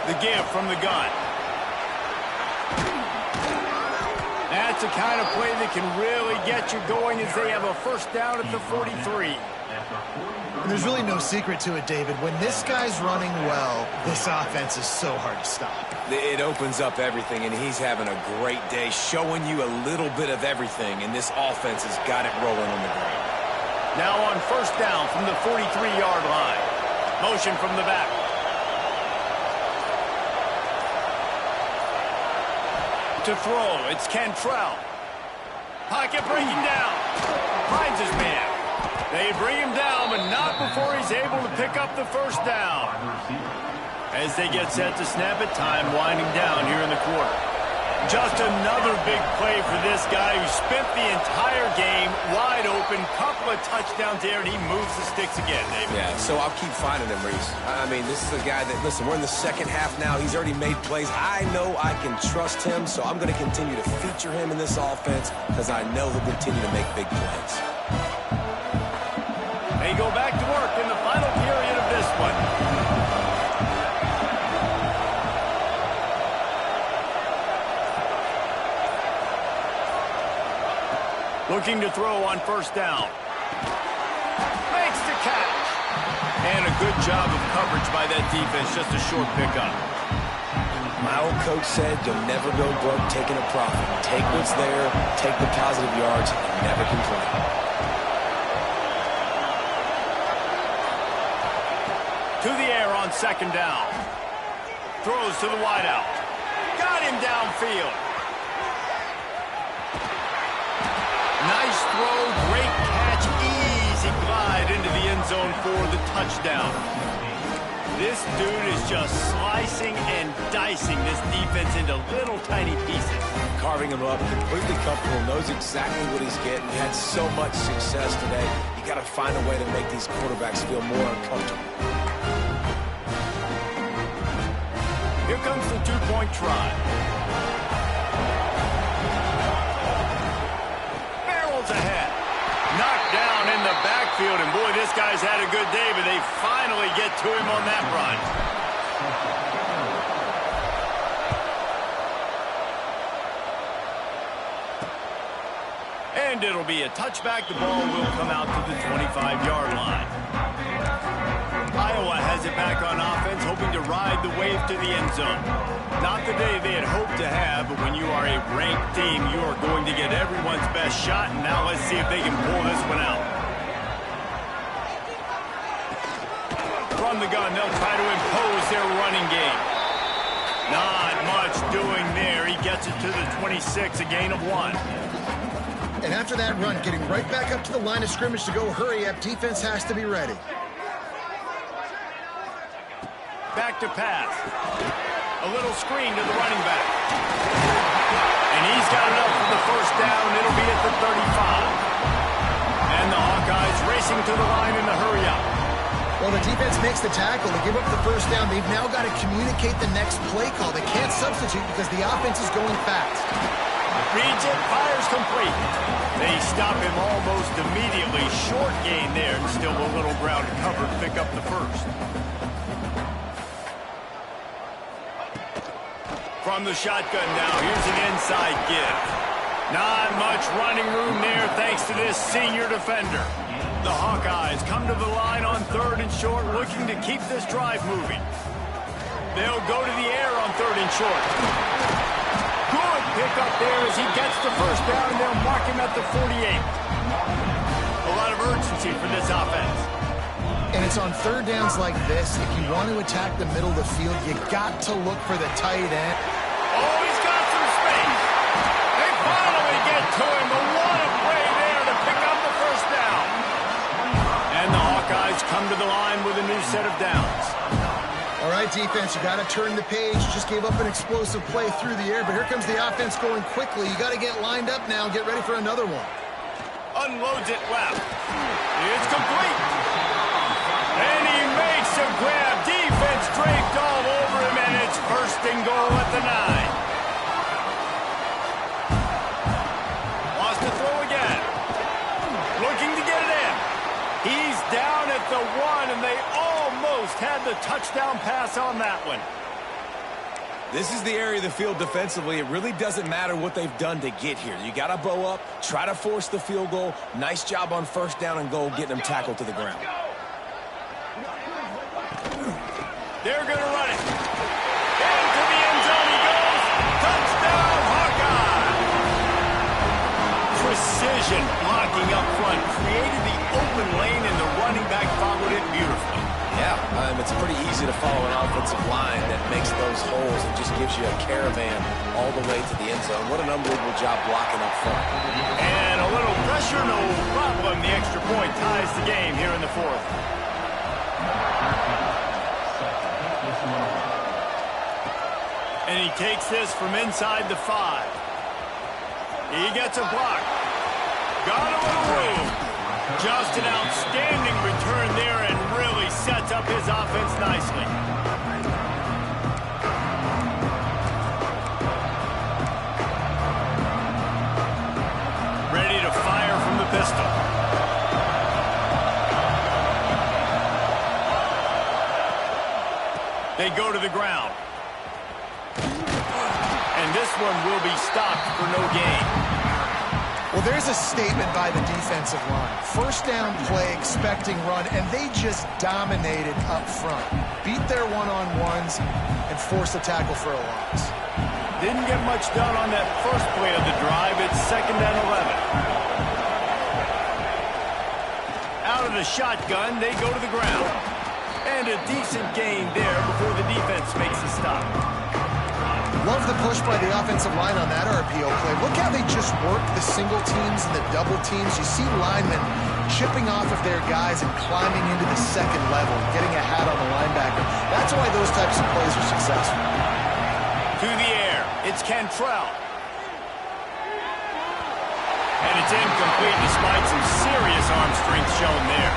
The give from the gun. That's the kind of play that can really get you going as they have a first down at the 43. And there's really no secret to it, David. When this guy's running well, this offense is so hard to stop. It opens up everything, and he's having a great day, showing you a little bit of everything, and this offense has got it rolling on the ground. Now on first down from the 43-yard line. Motion from the back. To throw, it's Cantrell. Pocket breaking down. Finds his man. They bring him down, but not before he's able to pick up the first down. As they get set to snap it, time winding down here in the quarter. Just another big play for this guy who spent the entire game wide open. Couple of touchdowns there, and he moves the sticks again, David. Yeah, so I'll keep finding him, Reese. I mean, this is a guy that, listen, we're in the second half now. He's already made plays. I know I can trust him, so I'm going to continue to feature him in this offense because I know he'll continue to make big plays. They go back to work in the final period of this one. Looking to throw on first down. Makes the catch. And a good job of coverage by that defense. Just a short pickup. My old coach said you'll never go broke taking a profit. Take what's there, take the positive yards, and never complain. To the air on second down. Throws to the wideout. Got him downfield. Nice throw, great catch, easy glide into the end zone going for the touchdown. This dude is just slicing and dicing this defense into little tiny pieces. Carving him up, completely comfortable, knows exactly what he's getting. He had so much success today. You got to find a way to make these quarterbacks feel more uncomfortable. Here comes the two-point try. Barrels ahead. Knocked down in the backfield, and boy, this guy's had a good day, but they finally get to him on that run. And it'll be a touchback. The ball will come out to the 25-yard line. Iowa has it back on offense, hoping to ride the wave to the end zone. Not the day they had hoped to have, but when you are a ranked team, you are going to get everyone's best shot, and now let's see if they can pull this one out. From the gun, they'll try to impose their running game. Not much doing there. He gets it to the 26, a gain of 1. And after that run, getting right back up to the line of scrimmage to go hurry up, defense has to be ready. Back to pass. A little screen to the running back. And he's got enough for the first down. It'll be at the 35. And the Hawkeyes racing to the line in the hurry up. Well, the defense makes the tackle. They give up the first down. They've now got to communicate the next play call. They can't substitute because the offense is going fast. Reads it, fires complete. They stop him almost immediately. Short gain there, and still a little ground cover to pick up the first. From the shotgun now, here's an inside give. Not much running room there thanks to this senior defender. The Hawkeyes come to the line on 3rd and short, looking to keep this drive moving. They'll go to the air on 3rd and short. Good pick up there as he gets the first down, and they'll mark him at the 48. A lot of urgency for this offense. And it's on 3rd downs like this. If you want to attack the middle of the field, you got to look for the tight end. Oh, he's got some space. They finally get to him. But what a play there to pick up the first down. And the Hawkeyes come to the line with a new set of downs. All right, defense, you got to turn the page. You just gave up an explosive play through the air, but here comes the offense going quickly. You got to get lined up now and get ready for another one. Unloads it left. It's complete. And he makes a grab. Defense draped all over him, and it's 1st and goal at the 9. Wants to throw again. Looking to get it in. He's down at the 1, and they almost had the touchdown pass on that one. This is the area of the field defensively. It really doesn't matter what they've done to get here. You got to bow up, try to force the field goal. Nice job on 1st down and goal, getting them tackled to the ground. They're going to run it. Into the end zone he goes. Touchdown, Hawkeye. Precision blocking up front. Created the open lane, and the running back followed it beautifully. Yeah, it's pretty easy to follow an offensive line that makes those holes and just gives you a caravan all the way to the end zone. What an unbelievable job blocking up front. And a little pressure, no problem. The extra point ties the game here in the 4th. And he takes this from inside the 5. He gets a block. Got a little room. Just an outstanding return there and really sets up his offense nicely. Ready to fire from the pistol. They go to the ground. And this one will be stopped for no gain. Well, there's a statement by the defensive line. 1st down play, expecting run, and they just dominated up front. Beat their one-on-ones and forced a tackle for a loss. Didn't get much done on that first play of the drive. It's 2nd and 11. Out of the shotgun, they go to the ground. And a decent gain there before the defense makes a stop. Love the push by the offensive line on that RPO play. Look how they just work the single teams and the double teams. You see linemen chipping off of their guys and climbing into the second level, getting a hat on the linebacker. That's why those types of plays are successful. To the air, it's Cantrell. And it's incomplete despite some serious arm strength shown there.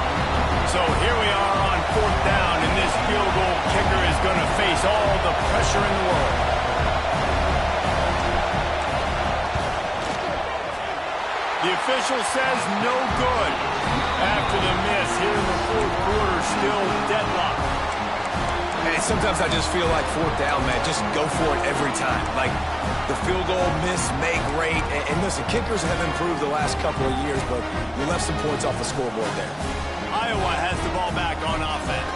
So here we are on 4th down, and this field goal kicker is going to face all the pressure in the world. The official says no good. After the miss here in the 4th quarter, still deadlocked. And sometimes I just feel like 4th down, man, just go for it every time. Like the field goal miss, make rate. And listen, kickers have improved the last couple of years, but we left some points off the scoreboard there. Iowa has the ball back on offense.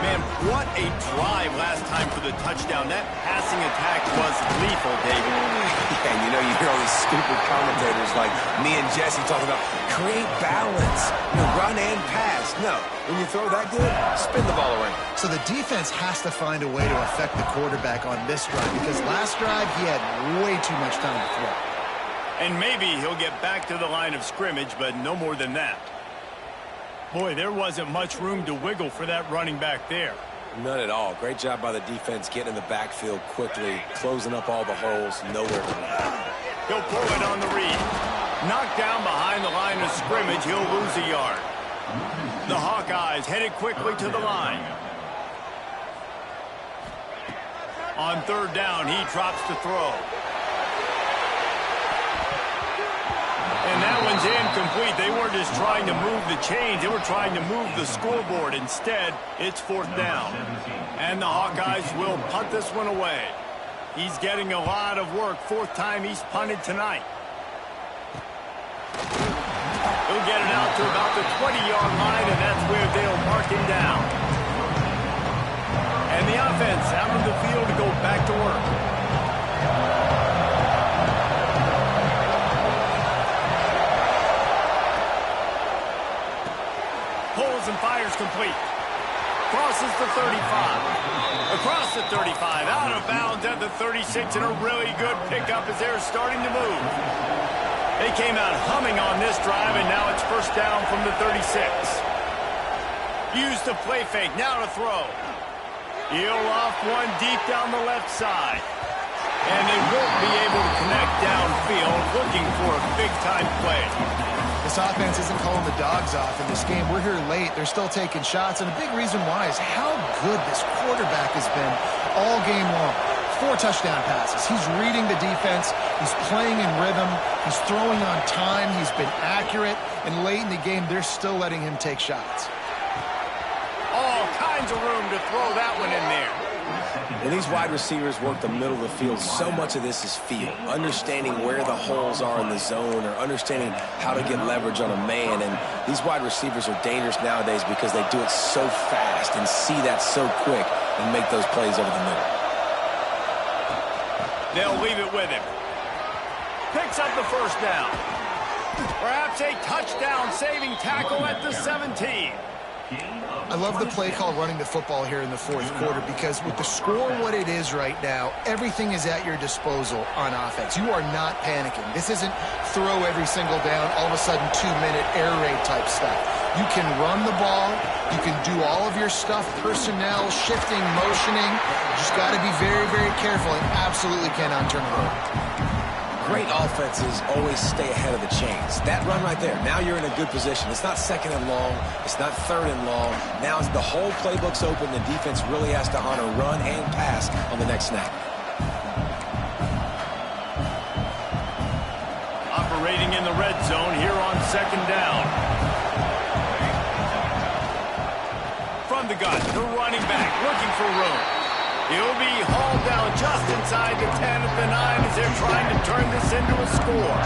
Man, what a drive last time for the touchdown. That passing attack was lethal, David. Yeah, and you know, you hear all these stupid commentators like me and Jesse talking about create balance, run and pass. No, when you throw that good, spin the ball around. So the defense has to find a way to affect the quarterback on this drive because last drive he had way too much time to throw. And maybe he'll get back to the line of scrimmage, but no more than that. Boy, there wasn't much room to wiggle for that running back there. None at all. Great job by the defense getting in the backfield quickly, closing up all the holes, nowhere to run. He'll pull it on the read. Knocked down behind the line of scrimmage, he'll lose a yard. The Hawkeyes headed quickly to the line. On 3rd down, he drops to throw. And that one's incomplete. They weren't just trying to move the chains. They were trying to move the scoreboard. Instead, it's 4th down. And the Hawkeyes will punt this one away. He's getting a lot of work. 4th time he's punted tonight. He'll get it out to about the 20-yard line, and that's where they'll mark him down. And the offense out of the field to go back to work. Pulls and fires complete. Crosses the 35. Across the 35. Out of bounds at the 36. And a really good pickup as they're starting to move. They came out humming on this drive, and now it's 1st down from the 36. Used the play fake. Now to throw. He'll off one deep down the left side. And they won't be able to connect downfield, looking for a big-time play. This offense isn't calling the dogs off in this game. We're here late. They're still taking shots, and a big reason why is how good this quarterback has been all game long. 4 touchdown passes. He's reading the defense. He's playing in rhythm. He's throwing on time. He's been accurate, and late in the game, they're still letting him take shots. All kinds of room to throw that one in there. When these wide receivers work the middle of the field, so much of this is feel. Understanding where the holes are in the zone or understanding how to get leverage on a man. And these wide receivers are dangerous nowadays because they do it so fast and see that so quick and make those plays over the middle. They'll leave it with him. Picks up the 1st down. Perhaps a touchdown-saving tackle at the 17. I love the play call running the football here in the 4th quarter because with the score what it is right now, everything is at your disposal on offense. You are not panicking. This isn't throw every single down, all of a sudden 2-minute air raid type stuff. You can run the ball. You can do all of your stuff, personnel, shifting, motioning. You just got to be very, very careful and absolutely cannot turn it over. Great offenses always stay ahead of the chains. That run right there, now you're in a good position. It's not 2nd and long. It's not 3rd and long. Now the whole playbook's open. The defense really has to honor run and pass on the next snap. Operating in the red zone here on 2nd down. From the gun, the running back looking for room. He'll be hauled down just inside the 10 at the 9 as they're trying to turn this into a score.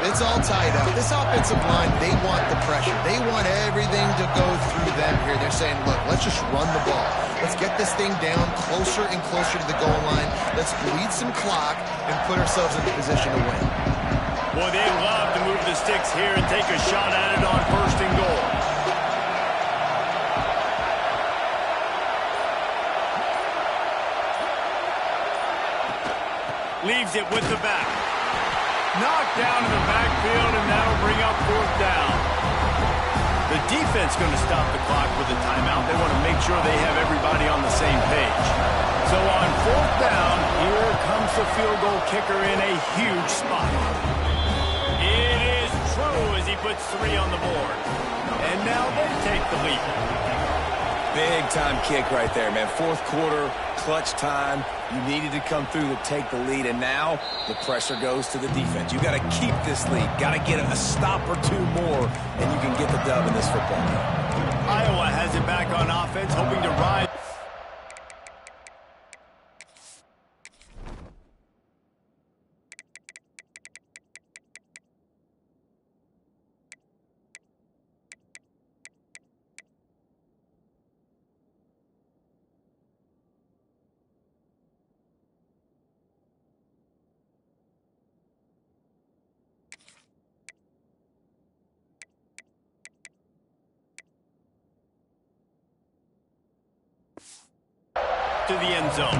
It's all tied up. This offensive line, they want the pressure. They want everything to go through them here. They're saying, look, let's just run the ball. Let's get this thing down closer and closer to the goal line. Let's bleed some clock and put ourselves in a position to win. Boy, they love to move the sticks here and take a shot at it on 1st and goal. retrieves it with the back. Knocked down in the backfield, and that'll bring up fourth down. The defense going to stop the clock with a timeout. They want to make sure they have everybody on the same page. So on fourth down, here comes the field goal kicker in a huge spot. It is true as he puts 3 on the board. And now they take the lead. Big-time kick right there, man. Fourth quarter, clutch time. You needed to come through to take the lead, and now the pressure goes to the defense. You got to keep this lead. Got to get a stop or 2 more, and you can get the dub in this football game. Iowa has it back on offense, hoping to ride. To the end zone.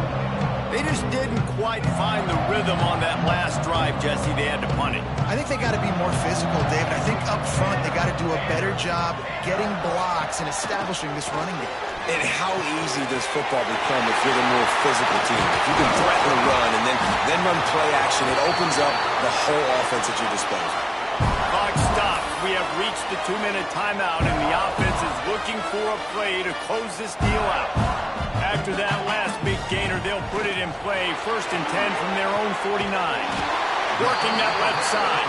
They just didn't quite find the rhythm on that last drive, Jesse. They had to punt it. I think they got to be more physical, David. I think up front they got to do a better job getting blocks and establishing this running game. And how easy does football become if you're the more physical team? If you can threaten the run and then run play action, it opens up the whole offense at your disposal. Clock stopped. We have reached the 2-minute timeout, and the offense is looking for a play to close this deal out. After that last big gainer, they'll put it in play. 1st and 10 from their own 49. Working that left side.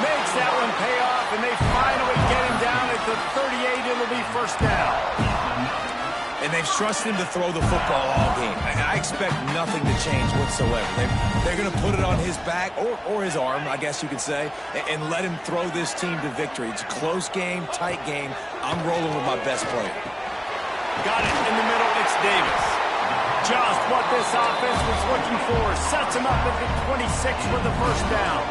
Makes that one pay off, and they finally get him down at the 38. It'll be 1st down. And they've trusted him to throw the football all game. I expect nothing to change whatsoever. They're going to put it on his back, or his arm, I guess you could say, and let him throw this team to victory. It's a close game, tight game. I'm rolling with my best player. Got it in the middle. It's Davis. Just what this offense was looking for. Sets him up at the 26 for the 1st down.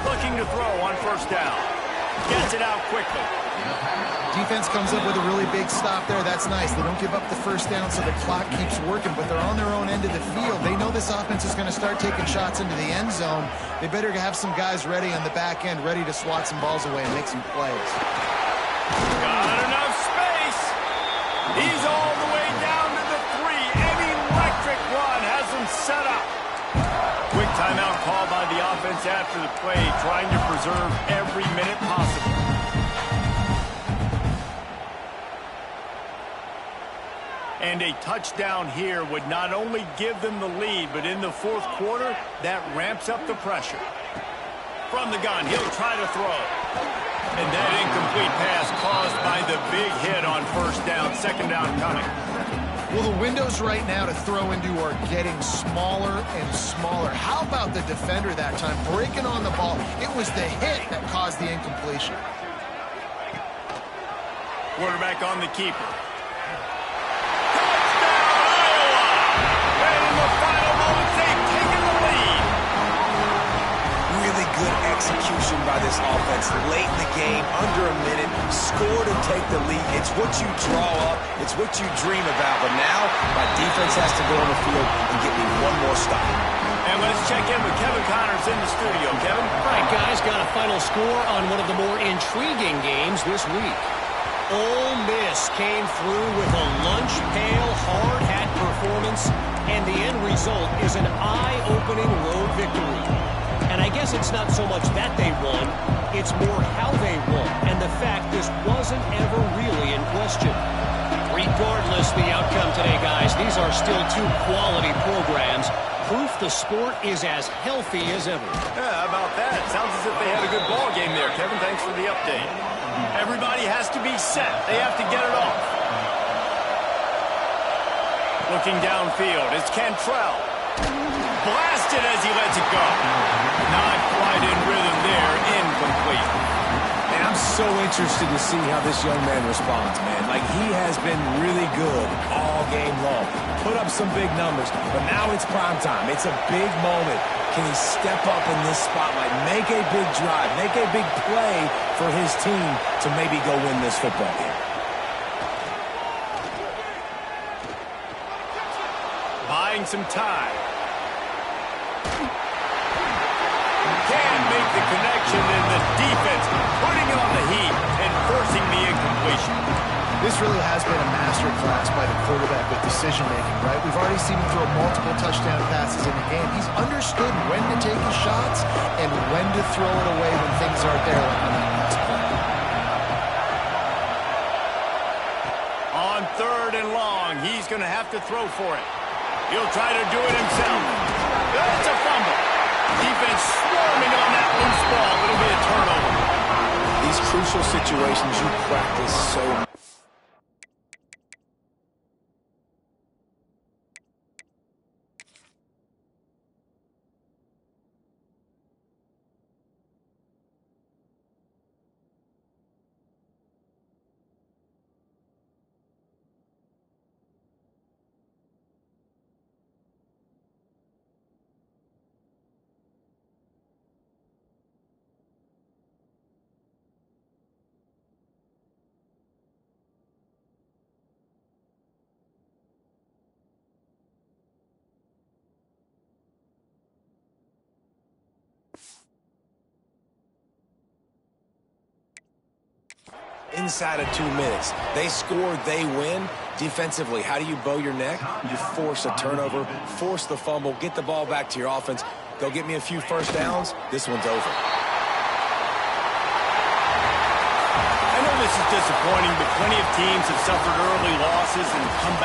Looking to throw on 1st down. Gets it out quickly. Defense comes up with a really big stop there. That's nice. They don't give up the 1st down, so the clock keeps working, but they're on their own end of the field. They know this offense is going to start taking shots into the end zone. They better have some guys ready on the back end, ready to swat some balls away and make some plays. Got enough space. He's all the way down to the 3. An electric run has him set up. Quick timeout called by the offense after the play, trying to preserve every minute possible. And a touchdown here would not only give them the lead, but in the 4th quarter, that ramps up the pressure. From the gun, he'll try to throw. And that incomplete pass caused by the big hit on 1st down, 2nd down coming. Well, the windows right now to throw into are getting smaller and smaller. How about the defender that time breaking on the ball? It was the hit that caused the incompletion. Quarterback on the keeper. Touchdown, Iowa! And in the final moments, they've taken the lead. Really good execution by this offense late in the game, under a minute, score to take the lead. It's what you draw up, it's what you dream about, but now my defense has to go on the field and get me one more stop. And let's check in with Kevin Connors in the studio. Kevin? All right, guys, got a final score on one of the more intriguing games this week. Ole Miss came through with a lunch pail, hard-hat performance, and the end result is an eye-opening road victory. And I guess it's not so much that they won, it's more how they won, and the fact this wasn't ever really in question. Regardless the outcome today, guys, these are still 2 quality programs. Proof the sport is as healthy as ever. Yeah, how about that? Sounds as if they had a good ball game there, Kevin. Thanks for the update. Everybody has to be set. They have to get it off. Looking downfield, it's Cantrell. Blasted as he lets it go. Not quite in rhythm there. Incomplete. And I'm so interested to see how this young man responds, man. Like, he has been really good all game long. Put up some big numbers, but now it's prime time. It's a big moment. Can he step up in this spotlight, make a big drive, make a big play for his team to maybe go win this football game? some time. Can't make the connection, and the defense putting on the heat and forcing the incompletion. This really has been a masterclass by the quarterback with decision-making, right? We've already seen him throw multiple touchdown passes in the game. He's understood when to take his shots and when to throw it away when things aren't there, like on that last play. On 3rd and long, he's going to have to throw for it. He'll try to do it himself. It's a fumble. Defense swarming on that loose ball. It'll be a turnover. These crucial situations you practice so much. Inside of 2 minutes. They score, they win. Defensively, how do you bow your neck? You force a turnover, force the fumble, get the ball back to your offense. Go get me a few first downs. This one's over. I know this is disappointing, but plenty of teams have suffered early losses and come back.